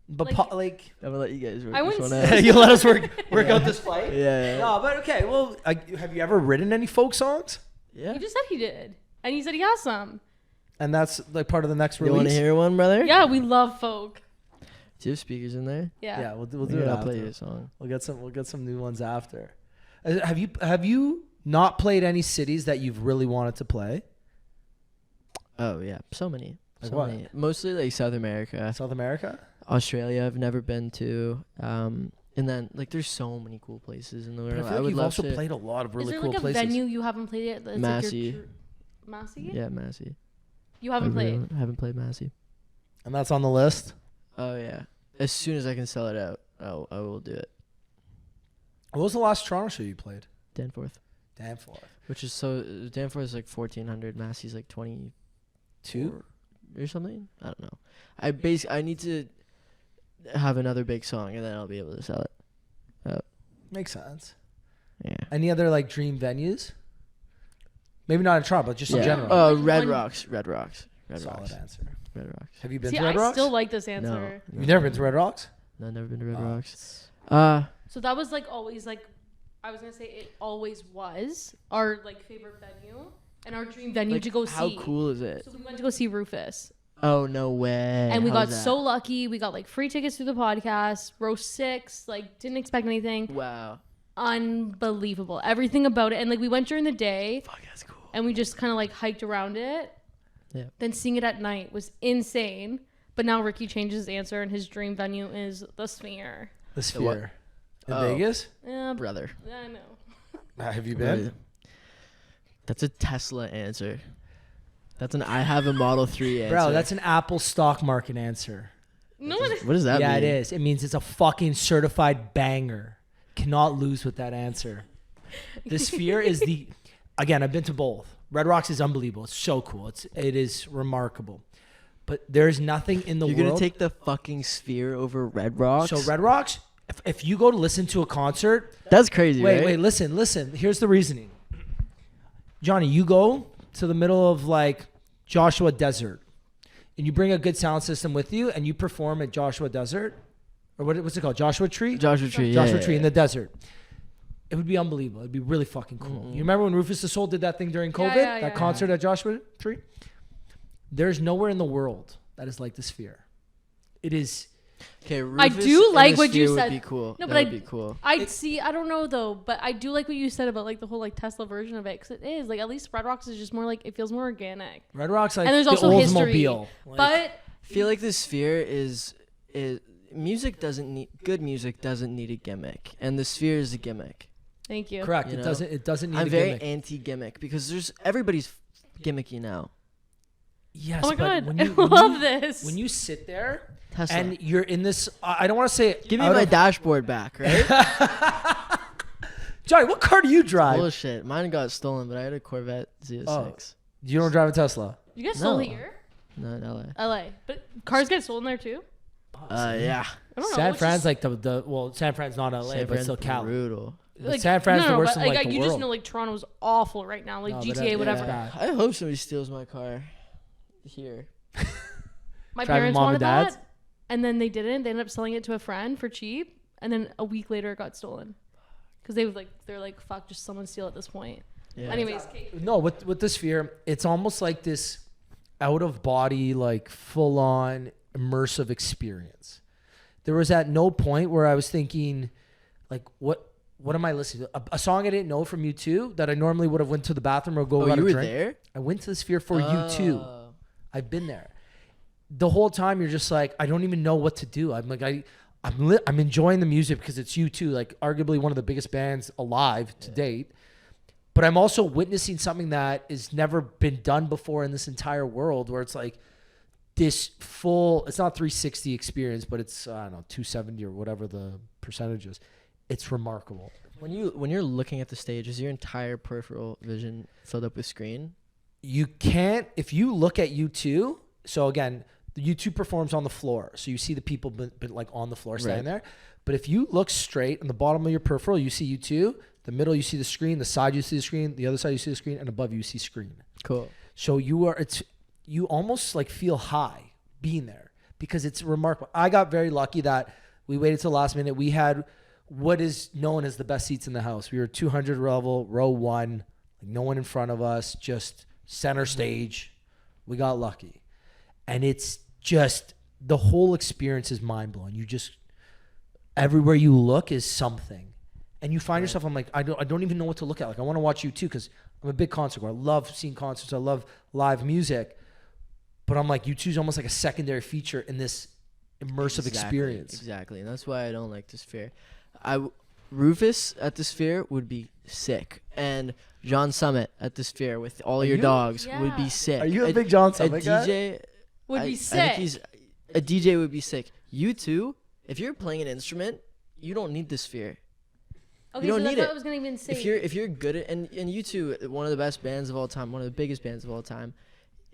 But Like- I'm gonna let you guys work I this wouldn't one say- out. you let us work out this fight. Yeah, No, but okay. Well, have you ever written any folk songs? yeah. He just said he did, and he said he has some. And that's like part of the next You want to release. hear one, brother? Yeah, we love folk. Do you have speakers in there? Yeah. Yeah, we'll do Yeah, it I'll after. play you a song. We'll get some new ones after. Have you not played any cities that you've really wanted to play? Oh yeah, so many. Like So what? many. Mostly like South America, South America? Australia. I've never been to. And then like there's so many cool places in the But world. I feel like would you've love also to. played a lot of Is really there cool like a places. venue you haven't played yet? That's Massey. Like your Massey? Yeah, Massey. You haven't played. Haven't played Massey. And that's on the list. Oh yeah. As soon as I can sell it out, I will do it. What was the last Toronto show you played? Danforth. Danforth. Which is Danforth is like 1,400. Massey's like 22. or something. I don't know. I need to have another big song, and then I'll be able to sell it. Makes sense. Yeah. Any other like dream venues? Maybe not in Toronto, but just in general. Red Rocks. Red Solid Rocks. answer. Red Rocks. Have you been See, to Red Rocks? I still like this answer. No. You've never been to Red Rocks? No, I've never been to Red Oh. Rocks. So that was like always like, I was gonna say it always was our like favorite venue and our dream venue Like, to go how see. cool is it? So we went to go see Rufus, Oh, no way. and we How's got that? so lucky. We got like free tickets through the podcast, row 6. Like didn't expect anything. Wow. Unbelievable, everything about it. And like we went during the day, Fuck, that's cool. and we just kind of like hiked around it. Yeah. Then seeing it at night was insane. But now Ricky changed his answer, and his dream venue is the Sphere. The what? Sphere. In Oh. Vegas? Yeah, Brother. I know. Have you been? That's a Tesla answer. That's an I have a Model 3 answer. Bro, that's an Apple stock market answer. No, What does that mean? Yeah, it is. It means it's a fucking certified banger. Cannot lose with that answer. The Sphere is the... Again, I've been to both. Red Rocks is unbelievable. It's so cool. It is remarkable. But there's nothing in the You're world... going to take the fucking Sphere over Red Rocks? So Red Rocks, if you go to listen to a concert... That's crazy, right? Wait, listen. Here's the reasoning. Johnny, you go to the middle of like Joshua Desert and you bring a good sound system with you and you perform at Joshua Desert, or what's it called? Joshua Tree? Joshua Tree, Joshua yeah, Tree yeah, in the desert. It would be unbelievable. It'd be really fucking cool. You remember when Rufus the Soul did that thing during COVID? That concert at Joshua Tree? There's nowhere in the world that is like the Sphere. It is... Okay, I Rufus do and like the what you Sphere said. Would be cool. No, That but would be cool. I see. I don't know though, but I do like what you said about like the whole like Tesla version of it, because it is like at least Red Rocks is just more like it feels more organic. Red Rocks like And there's the also history, Oldsmobile. Like, But I feel like the Sphere is music doesn't need good music doesn't need a gimmick, and the Sphere is a gimmick. thank you. correct. You It know? doesn't need I'm a very gimmick. anti-gimmick because everybody's gimmicky now. Yes, Oh my but god, when I you, love this. when you sit there Tesla. and you're in this, I don't want to say, Give me out my of- dashboard back, right? Johnny, what car do you drive? Bullshit. Mine got stolen, but I had a Corvette Z6. You don't drive a Tesla. You get sold No. here, Not in LA. LA, but cars get stolen there too. Yeah. I don't know. San it's Fran's just- like the well, San Fran's not LA, San but Fran's still Cali. brutal. But San Fran's the worst but, in like the you world. just know like Toronto's awful right now, like No, but GTA, that- whatever. yeah. I hope somebody steals my car here. My Driving parents mom and wanted dad's? that, and then they didn't. They ended up selling it to a friend for cheap, and then a week later it got stolen. Because they're like, fuck, just someone steal at this point. Yeah. Anyways, Kate. No, with the Sphere, it's almost like this out of body, like full on immersive experience. There was at no point where I was thinking, like, what am I listening to? A song I didn't know from U2 that I normally would have went to the bathroom or go Oh, got you a were drink. there? I went to the Sphere for U2. Oh. I've been there. The whole time you're just like, I don't even know what to do. I'm like, I'm enjoying the music because it's U2, like arguably one of the biggest bands alive to date. But I'm also witnessing something that has never been done before in this entire world, where it's like this full, it's not 360 experience, but it's, I don't know, 270 or whatever the percentage is. It's remarkable. When you're looking at the stage, is your entire peripheral vision filled up with screen? You can't, if you look at U2, so again, the U2 performs on the floor. So you see the people like on the floor standing there. But if you look straight on the bottom of your peripheral, you see U2. The middle, you see the screen. The side, you see the screen. The other side, you see the screen. And above you see screen. Cool. So you almost like feel high being there because it's remarkable. I got very lucky that we waited till the last minute. We had what is known as the best seats in the house. We were 200 level, row 1, like no one in front of us, just center stage. We got lucky. And it's just, the whole experience is mind blowing. You just, everywhere you look is something. And you find yourself, I'm like, I don't even know what to look at. Like, I want to watch you too, because I'm a big concert goer. I love seeing concerts. I love live music. But I'm like, U2 is almost like a secondary feature in this immersive experience. Exactly. And that's why I don't like the Sphere. Rufus at the Sphere would be sick. And John Summit at the Sphere with all your dogs would be sick. Are you a big John A Summit guy? DJ Would be I sick. think a DJ would be sick. You too, if you're playing an instrument, you don't need the Sphere. Okay, you don't so need that's what it. I was gonna even say. If you're good at and you two, one of the best bands of all time, one of the biggest bands of all time,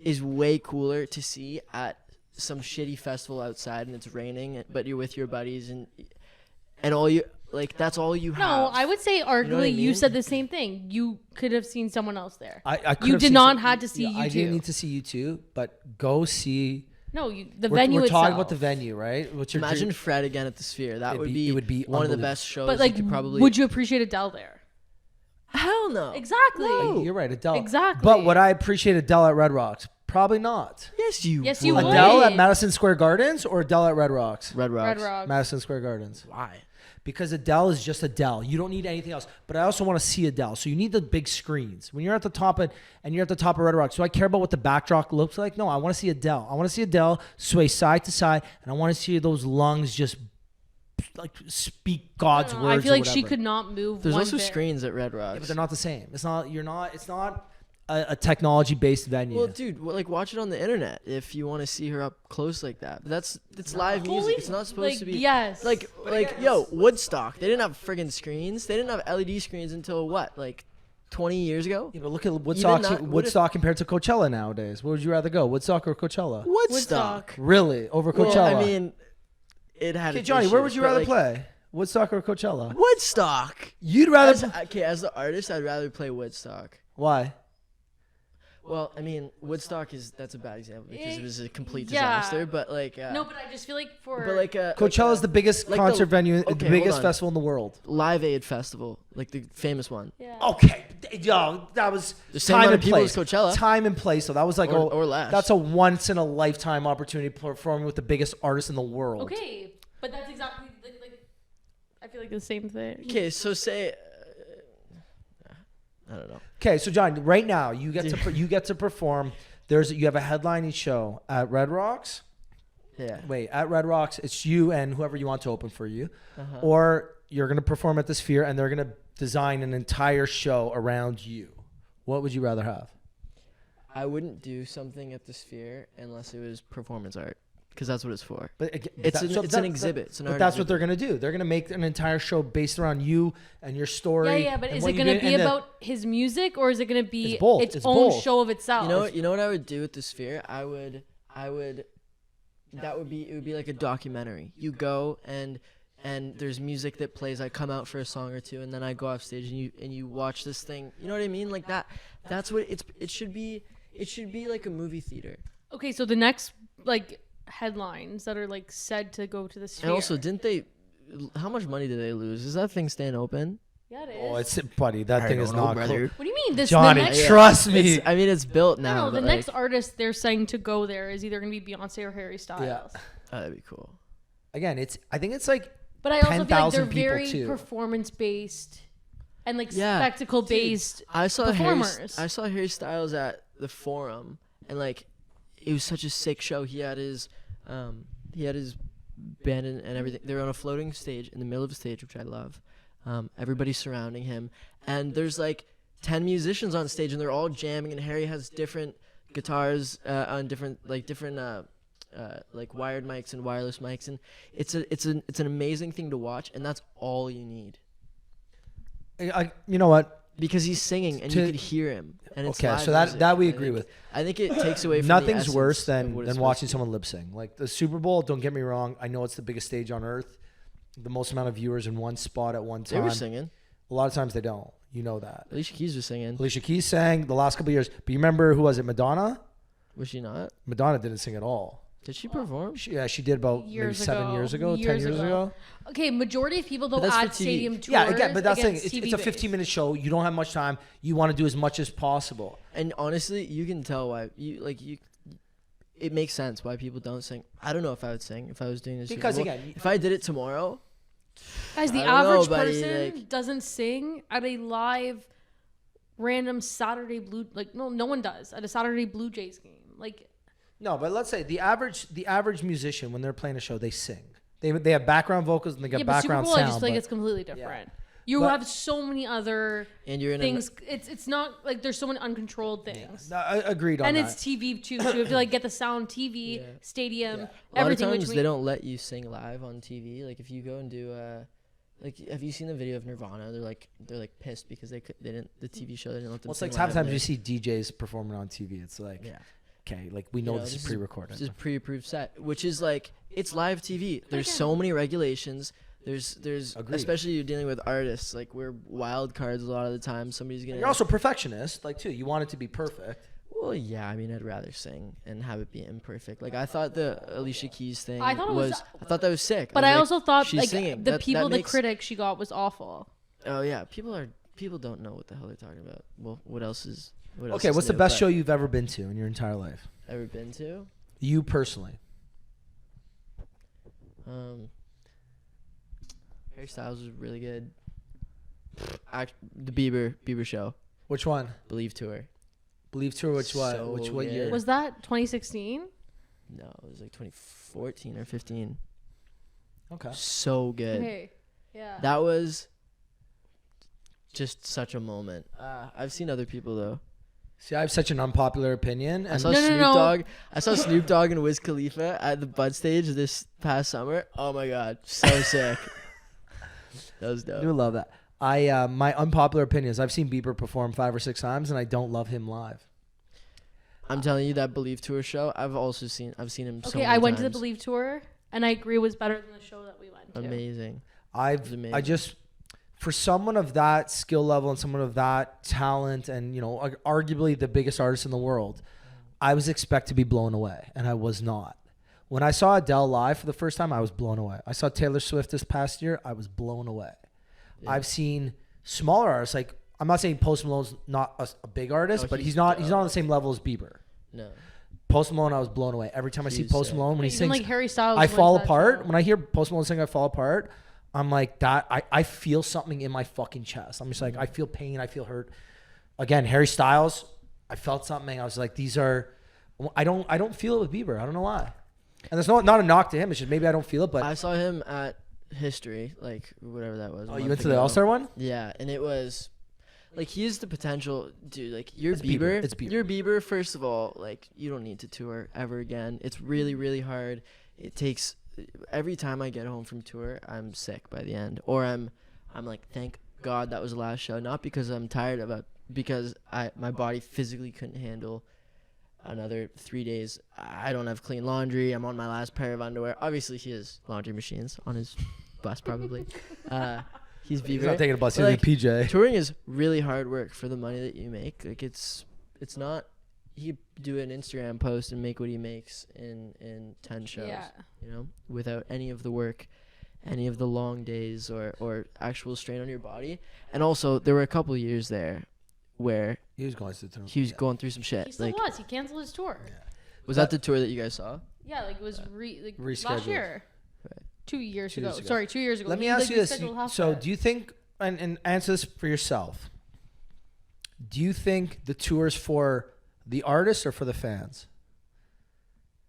is way cooler to see at some shitty festival outside and it's raining, but you're with your buddies and all you like. That's all you have. No, I would say arguably you mean? said the same thing. You could have seen someone else there. I could You have did seen not some- had to see I U2. didn't need to see U2, but go see. No, the We're, venue we're itself. talking about the venue, right? What's your Imagine dream? Fred again at the Sphere. That would be it would be one of the unbelievable. best shows. But like, you could probably. would you appreciate Adele there? Hell no. Exactly. No. You're right, Adele. Exactly. But would I appreciate Adele at Red Rocks? Probably not. Yes, you. Yes, you would. would. Adele at Madison Square Gardens or Adele at Red Rocks? Red Rocks. Red Rocks. Madison Square Gardens. Why? Because Adele is just Adele. You don't need anything else. But I also want to see Adele. So you need the big screens. When you're at the top and you're at the top of Red Rocks, do I care about what the backdrop looks like? No, I want to see Adele. I want to see Adele sway side to side, and I want to see those lungs just like speak God's words. I feel or like she whatever. could not move. There's one also bit. screens at Red Rocks. Yeah, but they're not the same. It's not. You're not. It's not a technology based venue. Well, dude, like watch it on the internet if you want to see her up close like that. But it's live music. Fully- It's not supposed like, to be. Yes. Like yo, Woodstock. They didn't have friggin' screens. They didn't have LED screens until what, like 20 years ago? Yeah, but look at Woodstock compared to Coachella nowadays. Where would you rather go, Woodstock or Coachella? Woodstock. Really, over Coachella? Well, I mean, it had. Okay, its Johnny, where would issues, you but, rather like, play, Woodstock or Coachella? Woodstock. You'd rather. As the artist, I'd rather play Woodstock. Why? Well, I mean, that's a bad example because it was a complete Yeah. disaster. But like, No, but I just feel like for. but like, Coachella is the biggest like concert venue, okay, the hold biggest on. festival in the world. Live Aid Festival, like the famous one. Yeah. Okay, yo, that was The same time amount and of people place. as Coachella. Time and place. So that was like Or less. That's a once in a lifetime opportunity performing with the biggest artist in the world. Okay, but that's exactly like I feel like the same thing. Okay, so say, I don't know. Okay, so John, right now you get to perform. You have a headlining show at Red Rocks. Yeah. Wait, at Red Rocks, it's you and whoever you want to open for you, Uh-huh. or you're gonna perform at the Sphere and they're gonna design an entire show around you. What would you rather have? I wouldn't do something at the Sphere unless it was performance art, because that's what it's for. But again, It's an exhibit. It's an But art that's what exhibit. they're gonna do. They're gonna make an entire show based around you and your story. Yeah, but and is what it you going did, to be and about his music or is it going to be It's both. its It's own both. show of itself? You know what I would do at the Sphere? I would. It would be like a documentary. You go and there's music that plays. I come out for a song or two, and then I go off stage and you watch this thing. You know what I mean? Like that. That's what it should be. It should be like a movie theater. Okay, so the next like headlines that are like said to go to the Sphere. And also, didn't they? How much money did they lose? Is that thing staying open? Yeah, it is. Oh, it's buddy. That thing is not close. What do you mean? This Johnny, the next, trust me. It's built now. No, the but, next like, artist they're saying to go there is either going to be Beyonce or Harry Styles. Yeah. oh, that'd be cool. Again, I think it's like But I also feel like 10,000 they're people very too. performance based and like Yeah. spectacle based. I saw performers. I saw Harry Styles at the Forum, and like, it was such a sick show. He had his band and everything. They were on a floating stage in the middle of a stage, which I love. Everybody surrounding him, and there's like 10 musicians on stage, and they're all jamming. And Harry has different guitars on different like wired mics and wireless mics, and it's an amazing thing to watch, and that's all you need. You know what? Because he's singing and you could hear him, and it's Okay, live so music. that we I agree think- with. I think it takes away from Nothing's the worse essence of than what it's watching supposed someone lip sing. Like the Super Bowl, don't get me wrong. I know it's the biggest stage on earth, the most amount of viewers in one spot at one to be. They time. were singing. A lot of times they don't. You know that. Alicia Keys was singing. Alicia Keys sang the last couple of years, but you remember who was it? Madonna. Was she not? Madonna didn't sing at all. Did she perform? She did about maybe Years 7 ago. years ago, 10 Years years ago. ago. Okay, majority of people though But that's for at TV. stadium tours. Yeah, again, but that's the thing. against It's a TV 15-minute show. You don't have much time. You want to do as much as possible. And honestly, you can tell why it makes sense why people don't sing. I don't know if I would sing if I was doing this. Because Super Bowl. again, if I did it tomorrow, Guys, the I don't know, average buddy, person like- doesn't sing at a live random Saturday no one does at a Saturday Blue Jays game. Like no, but let's say the average musician when they're playing a show, they sing. They have background vocals and they got yeah, but Super background Bowl, sound. I just feel like but- it's completely different. You But- have so many other and you're in things. It's not like there's so many uncontrolled things. No, I agreed on And that. it's TV too. So you have to like get the sound, TV, Yeah. stadium, a lot of everything. times Which they don't let you sing live on TV. Like if you go and do like, have you seen the video of Nirvana? They're like pissed because they didn't the TV show they didn't let them. Well, it's sing like half the live, times and you see DJs performing on TV. It's like, yeah, okay, like we know this is pre-recorded. This is a pre-approved set, which is like it's live TV. There's so many regulations. There's Agreed. especially you're dealing with artists. Like we're wild cards a lot of the time. Somebody's gonna. You're also a perfectionist, like too. You want it to be perfect. Well, yeah. I mean, I'd rather sing and have it be imperfect. Like I thought the Alicia Keys thing I thought it was- I thought that was sick. But was I like, also thought she's like singing. the That makes- critic she got was awful. Oh yeah, people don't know what the hell they're talking about. Well, what else is? What else Okay, is what's the new? best But show you've ever been to in your entire life? ever been to? You personally. Harry Styles was really good. The Bieber show, Which one? Believe tour. Believe tour. Which what? So Which what year? good. Was that 2016? No, it was like 2014 or 15. Okay. So good. Okay. Yeah. That was just such a moment. I've seen other people though. See, I have such an unpopular opinion, I and saw No, no, Snoop no. Dogg. I saw Snoop Dogg and Wiz Khalifa at the Bud stage this past summer. Oh my god, so sick. That was I dope. do love that. I my unpopular opinion is I've seen Bieber perform 5 or 6 times, and I don't love him live. I'm telling you that Believe tour show. I've seen him. So Okay, many I went to the times. Believe tour, and I agree it was better than the show that we went to. Amazing. I amazing. just, for someone of that skill level and someone of that talent, and arguably the biggest artist in the world, I was expect to be blown away, and I was not. When I saw Adele live for the first time, I was blown away. I saw Taylor Swift this past year, I was blown away. Yeah. I've seen smaller artists, like I'm not saying Post Malone's not a big artist, Oh, but he's he's not dope. on the same level as Bieber. No. Post Malone, I was blown away. Every time I see He's Post sick. Malone, when he Even sings like Harry Styles. I went to Fall that Apart, show. when I hear Post Malone sing I Fall Apart, I'm like that. I feel something in my fucking chest. I'm just like, I feel pain. I feel hurt. Again, Harry Styles, I felt something. I was like, these are, I don't feel it with Bieber. I don't know why. And there's not a knock to him. It's just maybe I don't feel it, but. I saw him at History, like whatever that was. Oh, you went to the All-Star one? Yeah, and it was like he has the potential, dude. Like you're It's Bieber. Bieber. It's Bieber. You're Bieber. First of all, like you don't need to tour ever again. It's really, really hard. It takes every time I get home from tour, I'm sick by the end, or I'm like, thank God that was the last show. Not because I'm tired of it, because my body physically couldn't handle another 3 days. I don't have clean laundry. I'm on my last pair of underwear. Obviously, he has laundry machines on his bus, probably. He's Bieber. He's not taking a bus. But, He's like, a PJ. Touring is really hard work for the money that you make. Like it's not. He do an Instagram post and make what he makes in 10 shows. Yeah. Without any of the work, any of the long days or actual strain on your body. And also, there were a couple years there where He was going through. he was going through some shit. He still Like, was. He canceled his tour. was that the tour that you guys saw? Yeah, like it was last Rescheduled. year. Right. 2 years 2 ago. years ago. Sorry, 2 years ago. Let me He, ask like, you this. rescheduled half So, that. do you think, and answer this for yourself, do you think the tour's for the artists or for the fans?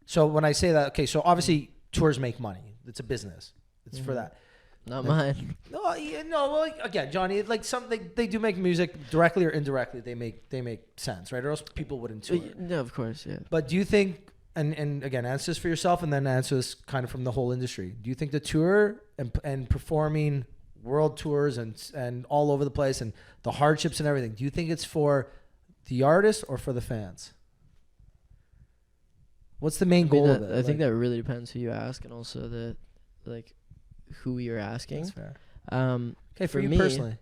So, when I say that, okay, so obviously tours make money. It's a business. It's for that. Not mine. No, well, again, Johnny, like they do make music directly or indirectly. They make sense, right? Or else people wouldn't tour. No, of course, yeah. But do you think, and again, answer this for yourself, and then answer this kind of from the whole industry. Do you think the tour and performing world tours and all over the place and the hardships and everything, do you think it's for the artist or for the fans? What's the main goal of it? I think that really depends who you ask, and also who you're asking. That's fair. Okay, For you personally.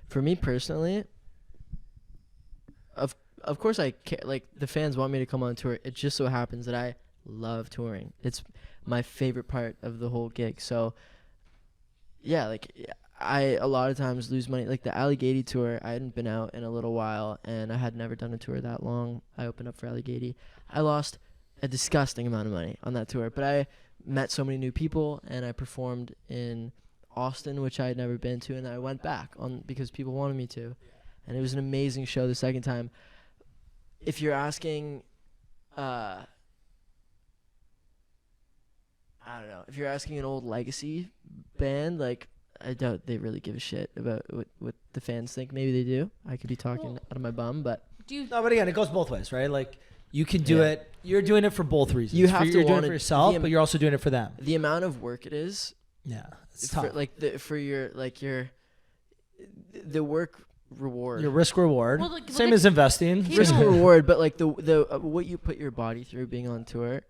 For me personally, of course I care. Like the fans want me to come on tour. It just so happens that I love touring. It's my favorite part of the whole gig. So yeah, like I a lot of times lose money. Like the Alligator tour, I hadn't been out in a little while, and I had never done a tour that long. I opened up for Alligator. I lost a disgusting amount of money on that tour, but I met so many new people, and I performed in Austin, which I had never been to, and I went back on because people wanted me to, and it was an amazing show the second time. If you're asking, I don't know, if you're asking an old legacy band, like I doubt they really give a shit about what the fans think. Maybe they do. I could be talking out of my bum, but No, but again, it goes both ways, right? Like you can do Yeah. it. You're doing it for both reasons. You have to you're doing want it for it- yourself, the- but you're also doing it for them. the amount of work it is Yeah, it's for tough. the work reward. Your risk reward. Well, like, Same like- as investing. He Risk knows. reward, but like the what you put your body through being on tour,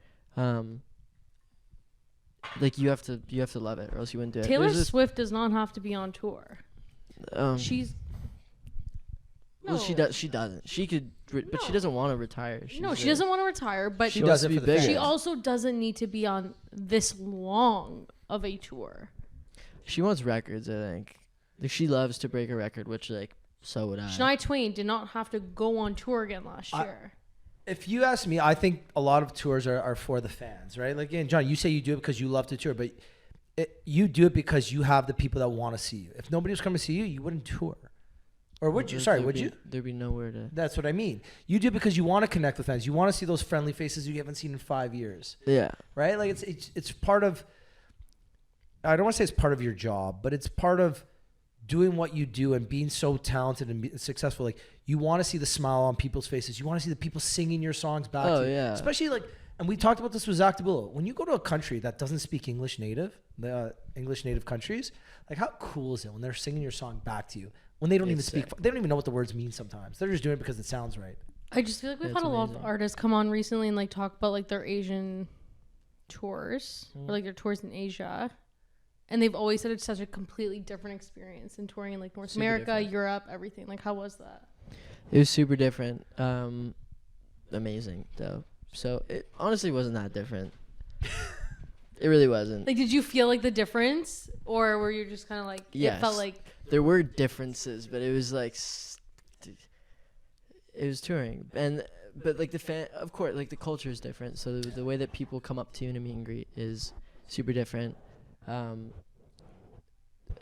like you have to love it, or else you wouldn't do it. Taylor There's this- Swift does not have to be on tour. She's Well, she does. She doesn't. She could, but she No. doesn't want to retire. No, she doesn't want to retire, but She wants does to it be for the big. fans. she also doesn't need to be on this long of a tour. She wants records. I think. Like, she loves to break a record, which like so would I. Shania Twain did not have to go on tour again last I- year. If you ask me, I think a lot of tours are for the fans, right? Like, again, John, you say you do it because you love to tour, but you do it because you have the people that want to see you. If nobody was coming to see you, you wouldn't tour. Or would you? Sorry, would you? There'd be nowhere to. That's what I mean. You do it because you want to connect with fans. You want to see those friendly faces you haven't seen in 5 years, Yeah. right? Like it's part of. I don't want to say it's part of your job, but it's part of doing what you do and being so talented and successful. Like, you want to see the smile on people's faces. You want to see the people singing your songs back Oh, to you. yeah. Especially like, and we talked about this with Zach DeBulo. When you go to a country that doesn't speak English native, the English native countries, like, how cool is it when they're singing your song back to you? When they don't even It's speak, sick. they don't even know what the words mean sometimes. They're just doing it because it sounds right. I just feel like we've Yeah, had it's a lot of amazing. artists come on recently and like talk about like their Asian tours Mm. or like their tours in Asia. And they've always said it's such a completely different experience in touring in like North Super America, different. Europe, everything. Like, how was that? It was super different. Amazing though. So it honestly wasn't that different. It really wasn't. Like, did you feel like the difference, or were you just kind of like it felt Yes. like There were differences, but it was like it was touring, but like the fan, of course, like the culture is different. So the way that people come up to you in a meet and greet is super different.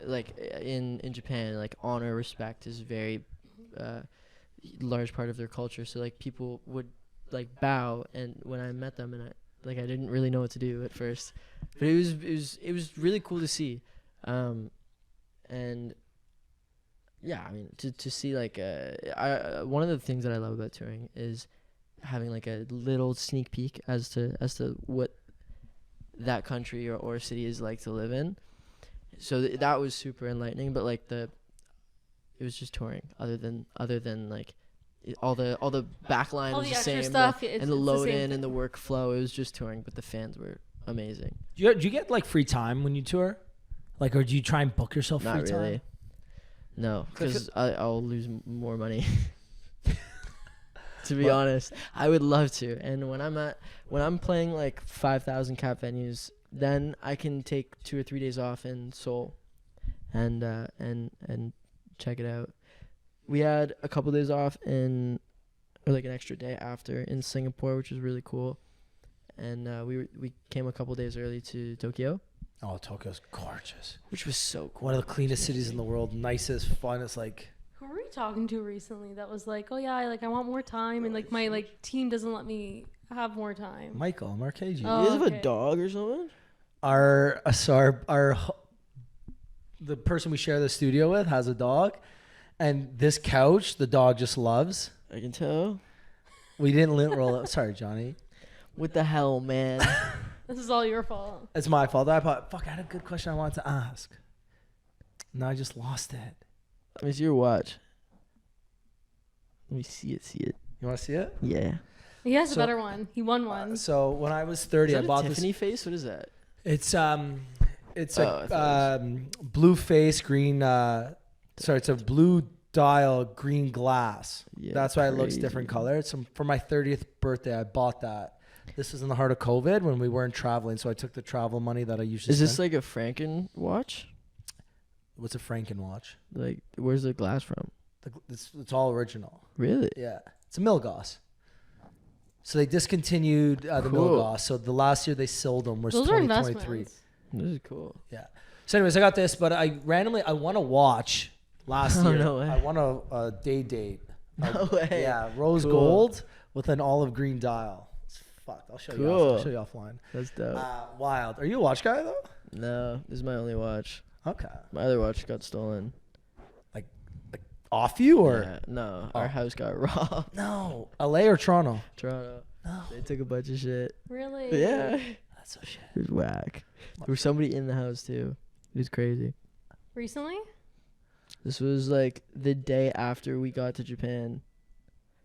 Like in Japan, like honor, respect is very large part of their culture. So like people would like bow, and when I met them, and I didn't really know what to do at first, but it was really cool to see, and yeah, I mean to see like one of the things that I love about touring is having like a little sneak peek as to what that country or city is like to live in. So that was super enlightening, but like it was just touring. Other than like all the backline all was the the extra same, stuff? and the load in and the workflow. It was just touring, but the fans were amazing. Do you get like free time when you tour? Like, or do you try and book yourself free Not really. time? No, 'Cause because I'll lose more money. To be honest, I would love to. And when I'm playing like 5,000 cap venues, then I can take 2 or 3 days off in Seoul, and check it out. We had a couple days off or like an extra day after in Singapore, which was really cool. And we came a couple days early to Tokyo, Oh, Tokyo's gorgeous. which was so cool. One of the cleanest cities in the world, nicest, funnest. Like, Who were you talking to recently that was like, oh yeah, I want more time, and like my like team doesn't let me have more time. Michael Marchese. Oh, You guys have okay. a dog or something? The person we share the studio with has a dog, and this couch the dog just loves. I can tell. We didn't lint roll it. Sorry, Johnny. What the hell, man? This is all your fault. It's my fault. I had a good question I wanted to ask. No, I just lost it. Let me see your watch. Let me see it. You want to see it? Yeah. He has So- a better one. He won one. So when I was 30, Is I that bought a this. Tiffany face? What is that? It's Oh, I thought blue face green. Sorry, it's a blue dial green glass. Yeah, That's why it looks crazy. different color. It's for my 30th birthday. I bought that. This was in the heart of COVID when we weren't traveling, so I took the travel money that I usually. Is this spend. like a Franken watch? What's a Franken watch? Like, where's the glass from? It's all original. Really? Yeah, it's a Milgauss. So they discontinued the Cool. Milgauss. So the last year they sold them was Those are 2023. investments. This is cool. Yeah. So anyways, I got this, but I won a watch last Oh, year. no way. I won a day date. No way. Yeah, rose Cool. gold with an olive green dial. It's fucked. I'll show you. Cool. I'll show you offline. That's dope. Wild. Are you a watch guy though? No, this is my only watch. Okay. My other watch got stolen. Like off you or Yeah, no, Oh. our house got robbed. no? LA or Toronto? Toronto. No. They took a bunch of shit. Really? Yeah. That's so shit. It was whack. There was somebody in the house too. It was crazy. Recently? This was like the day after we got to Japan.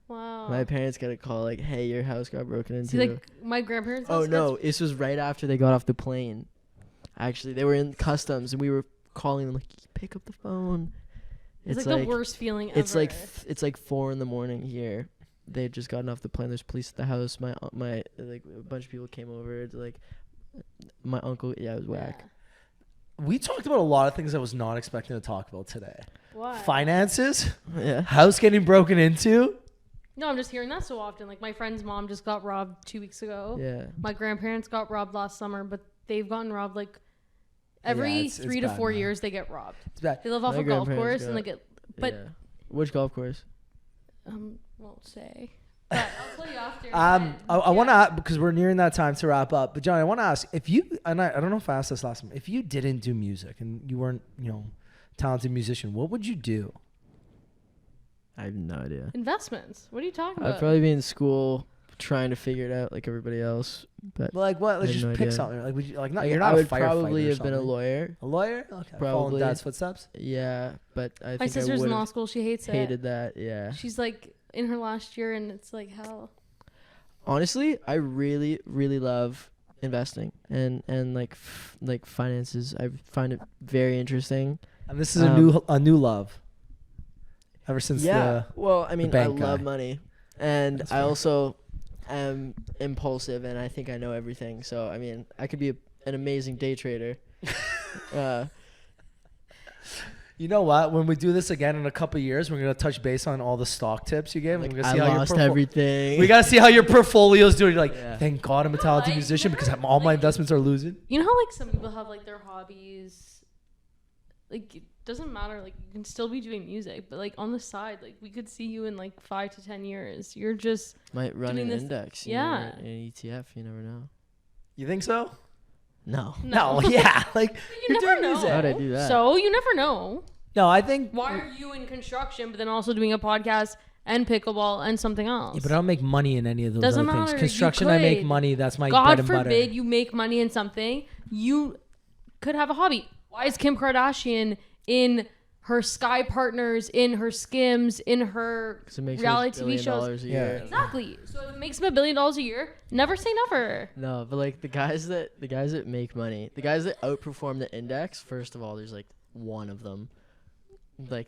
Wow. My parents got a call like, "Hey, your house got broken into." See, like my grandparents' Oh house no, gets- this was right after they got off the plane. Actually, they were in customs and we were calling them like, "Pick up the phone." It's like the worst feeling ever. It's like 4 a.m. here. They had just gotten off the plane. There's police at the house. My like a bunch of people came over to like my uncle. Yeah, it was whack. We talked about a lot of things I was not expecting to talk about today. What? Finances, Yeah. house getting broken into. No, I'm just hearing that so often. Like my friend's mom just got robbed 2 weeks ago. Yeah. My grandparents got robbed last summer, but they've gotten robbed like every it's 3 to bad 4 now. years they get robbed. It's bad. They live off My a golf grandparents course and they got- get. But yeah. Which golf course? won't say. But I'll tell you after. I want to, because we're nearing that time to wrap up. But John, I want to ask if you, and I don't know if I asked this last time, if you didn't do music and you weren't, talented musician, what would you do? I have no idea. Investments. What are you talking about? I'd probably be in school trying to figure it out like everybody else. But Like what? Let's I have just no pick idea. something. Like would you, like not? like, You're I not a would firefighter. probably or have been a something. lawyer. A lawyer? Okay. Following Probably. dad's footsteps. Yeah, but I My think I sister's would in law have school. She hates it. hated that. Yeah. She's like in her last year, and it's like hell. Honestly, I really, really love investing and like like finances. I find it very interesting. And this is a new love. Ever since Well, I mean, I bank love guy. money, and That's I fair. also am impulsive, and I think I know everything. So I mean, I could be an amazing day trader. You know what? When we do this again in a couple of years, we're gonna touch base on all the stock tips you gave. Like, We're gonna I see how lost your everything. We gotta see how your portfolio's doing. You're like, Yeah. thank God I'm a talented like, musician you because never- all my like- investments are losing. You know how like some people have like their hobbies. Like it doesn't matter. Like you can still be doing music, but like on the side, like we could see you in like 5 to 10 years. You're just Might run doing an this- index. yeah. An ETF. You never know. You think so? No. No, yeah. Like You you're never doing know. music. How'd I do that? So you never know. No, I think. Why are you in construction, but then also doing a podcast and pickleball and something else? Yeah, but I don't make money in any of those Doesn't other things. matter. You Construction, I make could. money. That's my bread God and butter. forbid you make money in something. You could have a hobby. Why is Kim Kardashian in her Sky Partners, in her Skims, in her 'Cause it makes reality $1 TV shows? billion a Yeah. year. Exactly. So if it makes him $1 billion a year, never say never. No, but like the guys that make money, the guys that outperform the index. First of all, there's like one of them, like,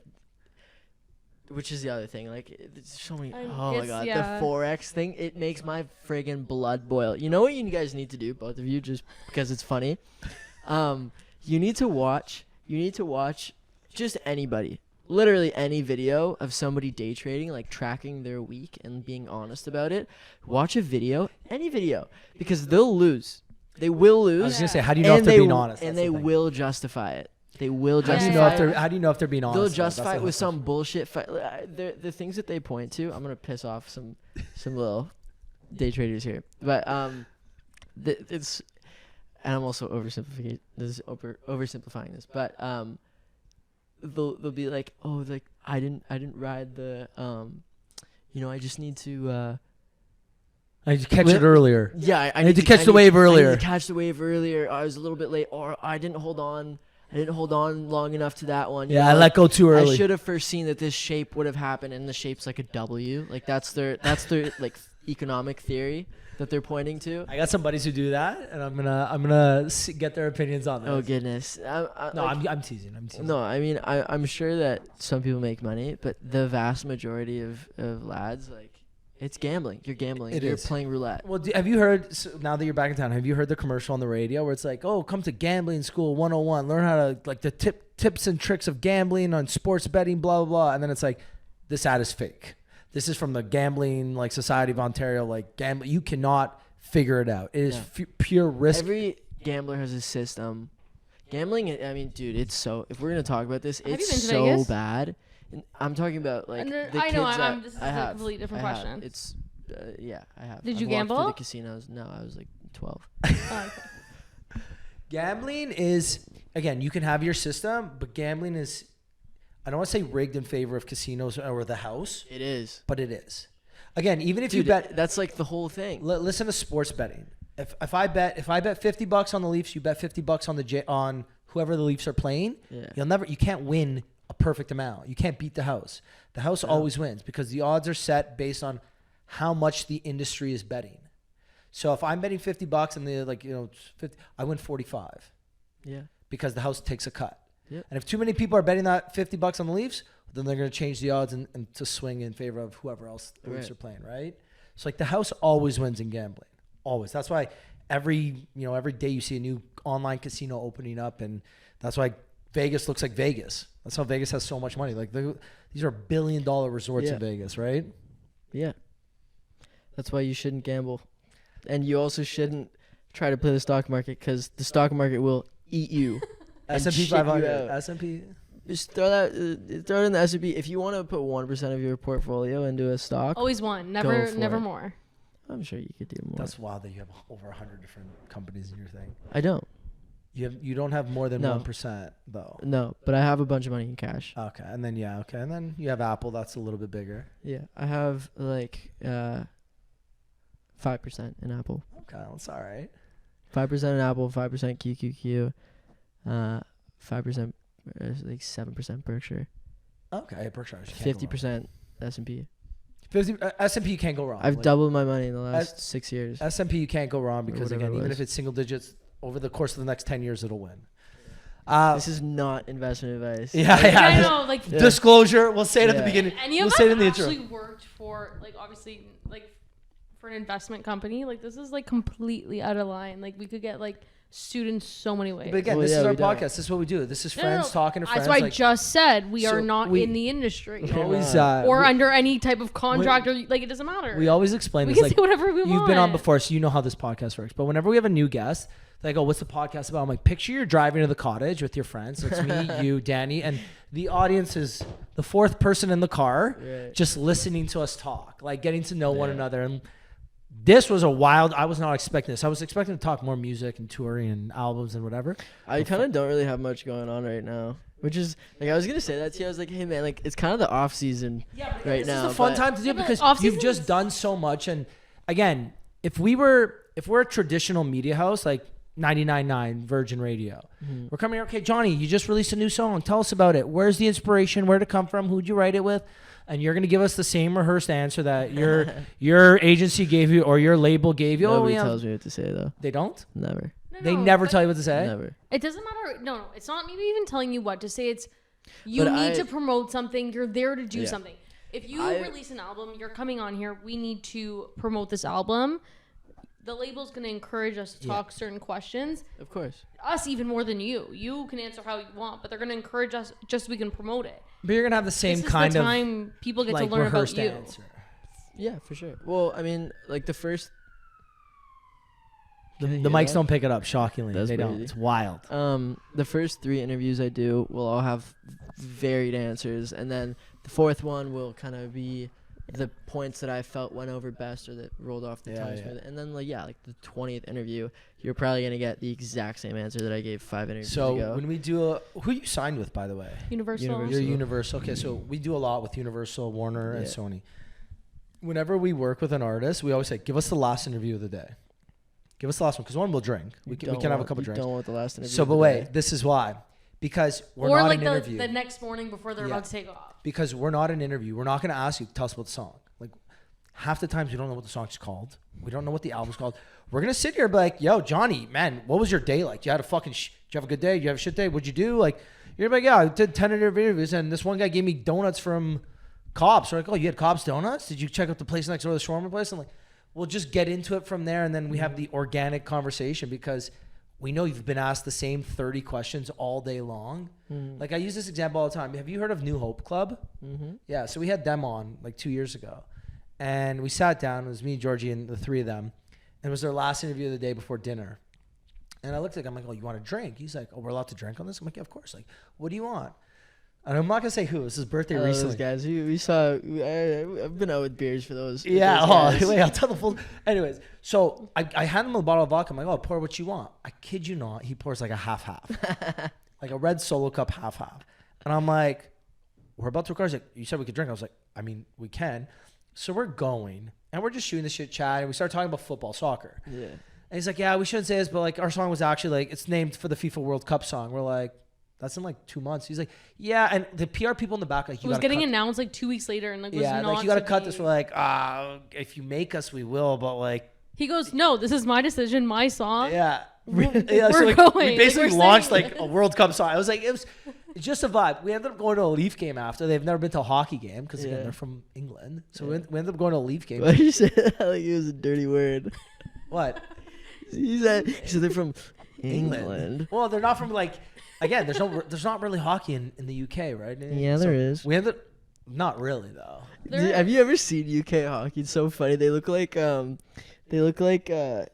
which is the other thing. Like, there's so many. Oh my god, yeah. the forex thing. It makes my friggin' blood boil. You know what you guys need to do, both of you, just because it's funny. You need to watch. Just anybody. Literally any video of somebody day trading, like tracking their week and being honest about it. Watch a video, any video, because they'll lose. They will lose. I was gonna say, how do you know if and they're they being w- honest? And That's they the thing. will justify it. They will How do justify you know if it. they're? How do you know if they're being honest? They'll though? That's justify the it with whole some bullshit. The things that they point to. I'm gonna piss off some little day traders here, but it's, and I'm also oversimplifying this, but they'll be like, oh, like I didn't ride the I just need to I need to catch it earlier. yeah, I need to catch the wave earlier. I need to catch the wave earlier. I was a little bit late, or I didn't hold on long enough to that one. Yeah, I let go too early. I should have foreseen that this shape would have happened, and the shape's like a W. Like that's their like economic theory that they're pointing to. I got some buddies who do that, and I'm gonna get their opinions on this. Oh goodness. No, like, I'm teasing. I'm teasing. no, I mean I'm sure that some people make money, but the vast majority of lads, like, it's gambling. You're gambling. It You're is. playing roulette. Well, have you heard, now that you're back in town, have you heard the commercial on the radio where it's like, oh, come to Gambling School 101, learn how to, like, the tips and tricks of gambling on sports betting, blah, blah, blah. And then it's like, this ad is fake. This is from the Gambling, like, Society of Ontario, like, gambling. You cannot figure it out. It is pure risk. Every gambler has a system. Gambling, I mean, dude, it's so, if we're going to talk about this, Have you it's been to so Vegas? bad. And I'm talking about, like, And the I know, kids I'm- that this is I a have. completely different I have. question. It's, yeah, I have. Did I've you walked through gamble? the casinos. No, I was like 12. Oh, okay. Gambling is, again, you can have your system, but gambling is, I don't want to say rigged in favor of casinos or the house, It is. but it is. Again, even if Dude, you bet, that's like the whole thing. listen to sports betting. If I bet $50 on the Leafs, you bet $50 on on whoever the Leafs are playing. Yeah. You can't win a perfect amount. You can't beat the house. The house always wins because the odds are set based on how much the industry is betting. So if I'm betting $50 and they're like, 50, I win 45. Yeah. Because the house takes a cut. Yep. And if too many people are betting that $50 on the Leafs, then they're going to change the odds and to swing in favor of whoever else the Leafs are playing, right? So like the house always wins in gambling. Always. That's why every day you see a new online casino opening up, and that's why Vegas looks like Vegas. That's how Vegas has so much money. Like these are $1 billion resorts in Vegas, right? Yeah. That's why you shouldn't gamble. And you also shouldn't try to play the stock market because the stock market will eat you. S&P 500. S&P. Just throw it in the S&P. If you want to put 1% of your portfolio into a stock, Always one. Never more. I'm sure you could do more. That's wild that you have over 100 different companies in your thing. I don't. You don't have more than 1% though. No, but I have a bunch of money in cash. Okay, and then and then you have Apple. That's a little bit bigger. Yeah, I have like 5% in Apple. Okay, that's all right. 5% in Apple, 5% QQQ, 5% like 7% Berkshire. Okay, Berkshire. 50% S&P. 50 S&P you can't go wrong. I've doubled my money in the last 6 years. S&P you can't go wrong because again, even if it's single digits over the course of the next 10 years, it'll win. This is not investment advice. I know, like disclosure. We'll say it at the beginning. Any of we'll us say it in the actually intro. worked for obviously for an investment company. Like this is completely out of line. Like we could get sued in so many ways. But again, this is our podcast. This is what we do. This is friends talking to friends. That's why I just said we are not in the industry. Always, or under any type of contract it doesn't matter. We always explain we this. We can say whatever we want. You've been on before, so you know how this podcast works. But whenever we have a new guest, they go, what's the podcast about? I'm like, picture you're driving to the cottage with your friends. So it's me, you, Danny, and the audience is the fourth person in the car, just listening to us talk, getting to know one another. And this was I was not expecting this. I was expecting to talk more music and touring and albums and whatever. I kind of don't really have much going on right now, which is I was going to say that to you. I was like, hey man, it's kind of the off season right now. This is a fun time to do because you've just done so much. And again, if we're a traditional media house, 99.9 Virgin Radio. We're coming here. Okay, Johnny, you just released a new song. Tell us about it. Where's the inspiration? Where'd it come from? Who'd you write it with? And you're going to give us the same rehearsed answer that your agency gave you or your label gave you. Nobody tells me what to say, though. They don't? Never. They never tell you what to say? Never. It doesn't matter. No. It's not maybe even telling you what to say. It's you need to promote something. You're there to do something. If you release an album, you're coming on here. We need to promote this album. The label's going to encourage us to talk certain questions. Of course. Us even more than you. You can answer how you want, but they're going to encourage us just so we can promote it. But you're going to have the same kind of time people get to learn about you. Answer. Yeah, for sure. Well, I mean, the first... The mics don't pick it up, shockingly. They don't. crazy. It's wild. The first 3 interviews I do will all have varied answers, and then the fourth one will kind of be the points that I felt went over best or that rolled off the tongue smooth. And then, the 20th interview, you're probably going to get the exact same answer that I gave 5 interviews ago. So when we do who you signed with, by the way? Universal. You're Universal. Okay, so we do a lot with Universal, Warner, and Sony. Whenever we work with an artist, we always say, give us the last interview of the day. Give us the last one, because one will drink. We can have a couple drinks. Don't want the last interview. So, but wait, this is why. Because we're not an interview. The next morning before they're about to take off. Because we're not an interview. We're not going to ask you, tell us about the song. Half the times we don't know what the song's called. We don't know what the album's called. We're going to sit here and be like, yo, Johnny, man, what was your day like? You had a fucking, did you have a good day? Did you have a shit day? What'd you do? You're like, yeah, I did 10 interviews, and this one guy gave me donuts from Cobb's. So we're like, oh, you had Cobb's Donuts? Did you check out the place next door, the shawarma place? And we'll just get into it from there, and then we have the organic conversation because we know you've been asked the same 30 questions all day long. I use this example all the time. Have you heard of New Hope Club? Yeah, so we had them on 2 years ago. And we sat down. It was me, Georgie, and the 3 of them. And it was their last interview of the day before dinner. And I looked at him. I'm like, oh, you want a drink? He's like, oh, we're allowed to drink on this? I'm like, yeah, of course. What do you want? And I'm not going to say who. It was his birthday recently. Those guys. We saw... I've been out with beers for those. Yeah. Those Wait, I'll tell the full... Anyways, so I hand him a bottle of vodka. I'm like, oh, pour what you want. I kid you not. He pours a half-half. A red Solo cup half-half. And I'm like, we're about to record. He's like, you said we could drink. I was like, I mean, we can. So we're going, and we're just shooting the shit chat, and we start talking about football, soccer. Yeah. And he's like, yeah, we shouldn't say this, but our song was actually it's named for the FIFA World Cup song. We're like, That's in like 2 months. He's like, yeah. And the PR people in the back, like, It was getting announced like 2 weeks later, and like was yeah, not like, you got to to cut be. this. We're like, if you make us, we will. But like, He goes, no, this is my decision, my song. yeah. We're So like, going. we basically Like, we're launched saying like a World Cup song. I was like, it's just a vibe. We ended up going to a Leaf game after. They've never been to a hockey game because again, they're from England. So we ended up going to a Leaf game. Why you say that like it was a dirty word? What? He said they're from England. Well, they're not from like. Again, there's not really hockey in the UK, right? Yeah, there is. We ended not really though. Have you ever seen UK hockey? It's so funny. They look like a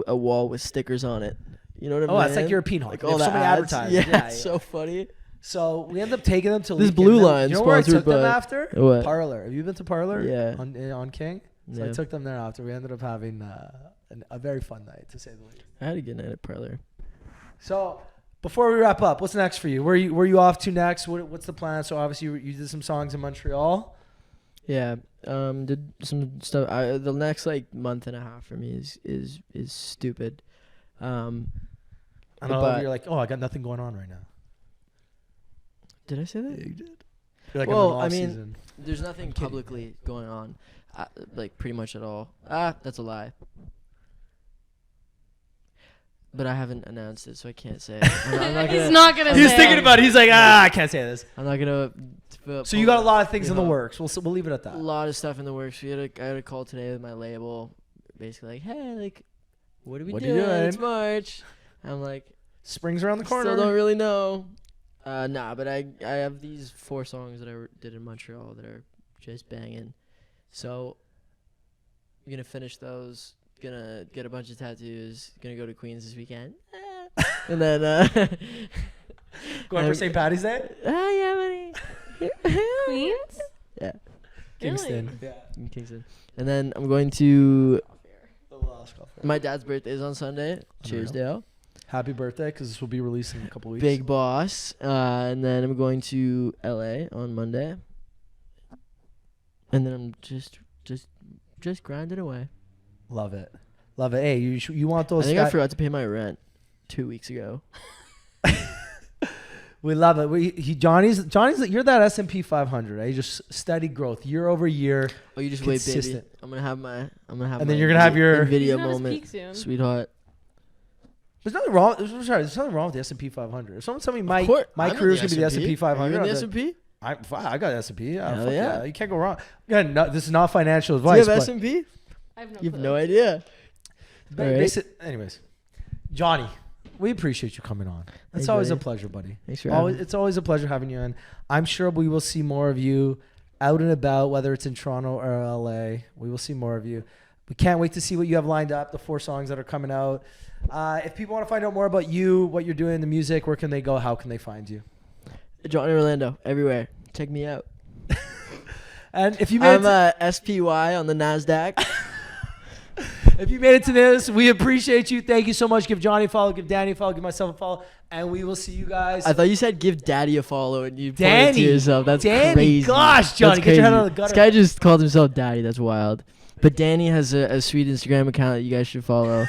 wall with stickers on it. You know what I mean? Oh, it's like European hockey. Like They all have the so many ads. advertises. Yeah, it's so funny. So we ended up taking them to This Leaf Blue game. Line You know where I sponsored took them by- after? What? Parlor. Have you been to Parlor? Yeah. On King. So Yeah. I took them there after. We ended up having a very fun night, to say the least. I had a good night at Parlor. So before we wrap up, what's next for you? Where you off to next? What's the plan? So obviously you did some songs in Montreal. Yeah. Did some stuff. The next like month and a half for me is stupid. I don't know But- if you're like, oh, I got nothing going on right now. Did I say that? Yeah, you did. You're like, Well, I'm in I mean, off-season. There's nothing kidding. publicly going on, like pretty much at all. That's a lie. But I haven't announced it, so I can't say it. I'm not He's gonna, not gonna. He was say thinking it. about it. He's like, I can't say this. I'm not gonna. So you got a lot of things in the Yeah. works. We'll leave it at A that. lot of stuff in the works. I had a call today with my label, basically like, hey, like, what are we What are you doing? doing? It's March. I'm like, Spring's around the corner. still don't really know. Nah, but I have these 4 songs that I did in Montreal that are just banging. So I'm gonna finish those. Gonna get a bunch of tattoos. Gonna go to Queens this weekend. And then Going for St. Patty's Day? yeah, buddy. Queens. Yeah, Kingston. Really? Yeah. in Kingston. And then I'm going to The last couple. my dad's birthday is on Sunday. Cheers, Dale. Happy birthday, because this will be released in a couple weeks. Big boss. And then I'm going to LA on Monday. And then I'm just grinding away. Love it. Love it. Hey, you want those? I think I forgot to pay my rent 2 weeks ago. We love it. Johnny's. You're that S&P 500. Eh? Just steady growth year over year. Oh, you just wait, baby. Consistent. I'm gonna have And my then you're gonna have your- video He's gonna have his moment, peak soon. sweetheart. There's nothing wrong. There's nothing wrong with the S&P 500. If someone tell me my Of course, my I'm in career is gonna be the S&P Are you 500, in I'm the like, S&P? I got S&P. Yeah, Hell fuck yeah. yeah. You can't go wrong. Again, this is not financial Do you advice. have but S&P? I have no You have clue. no idea. Ba- Alright. anyways, Johnny, we appreciate you coming on. It's Hey, always a buddy. pleasure, buddy. Thanks for having me. It's always a pleasure having you in. I'm sure we will see more of you out and about, whether it's in Toronto or LA. We will see more of you. We can't wait to see what you have lined up, the 4 songs that are coming out. If people want to find out more about you, what you're doing, the music, where can they go? How can they find you? Johnny Orlando, everywhere. Check me out. And if you made I'm SPY on the NASDAQ. if you made it to this, we appreciate you. Thank you so much. Give Johnny a follow, give Danny a follow, give myself a follow, and we will see you guys. I thought you said give Daddy a follow and you pointed Danny, to yourself. That's Danny, crazy. gosh, Johnny, That's get your head crazy. out of the gutter. This guy just called himself Daddy. That's wild. But Danny has a sweet Instagram account that you guys should follow.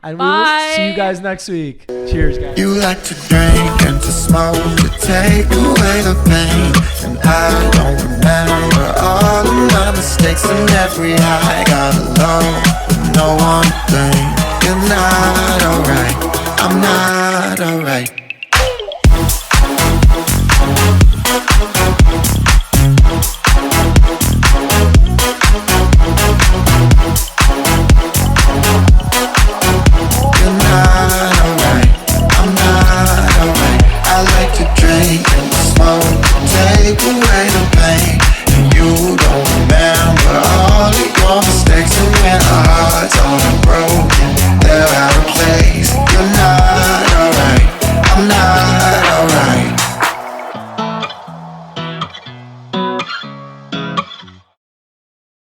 And we will Bye. see you guys next week. Cheers, guys. You like to drink and to smoke to take away the pain. And I don't remember all of my mistakes and every high. Got alone with no one to blame. You're not alright, I'm not alright.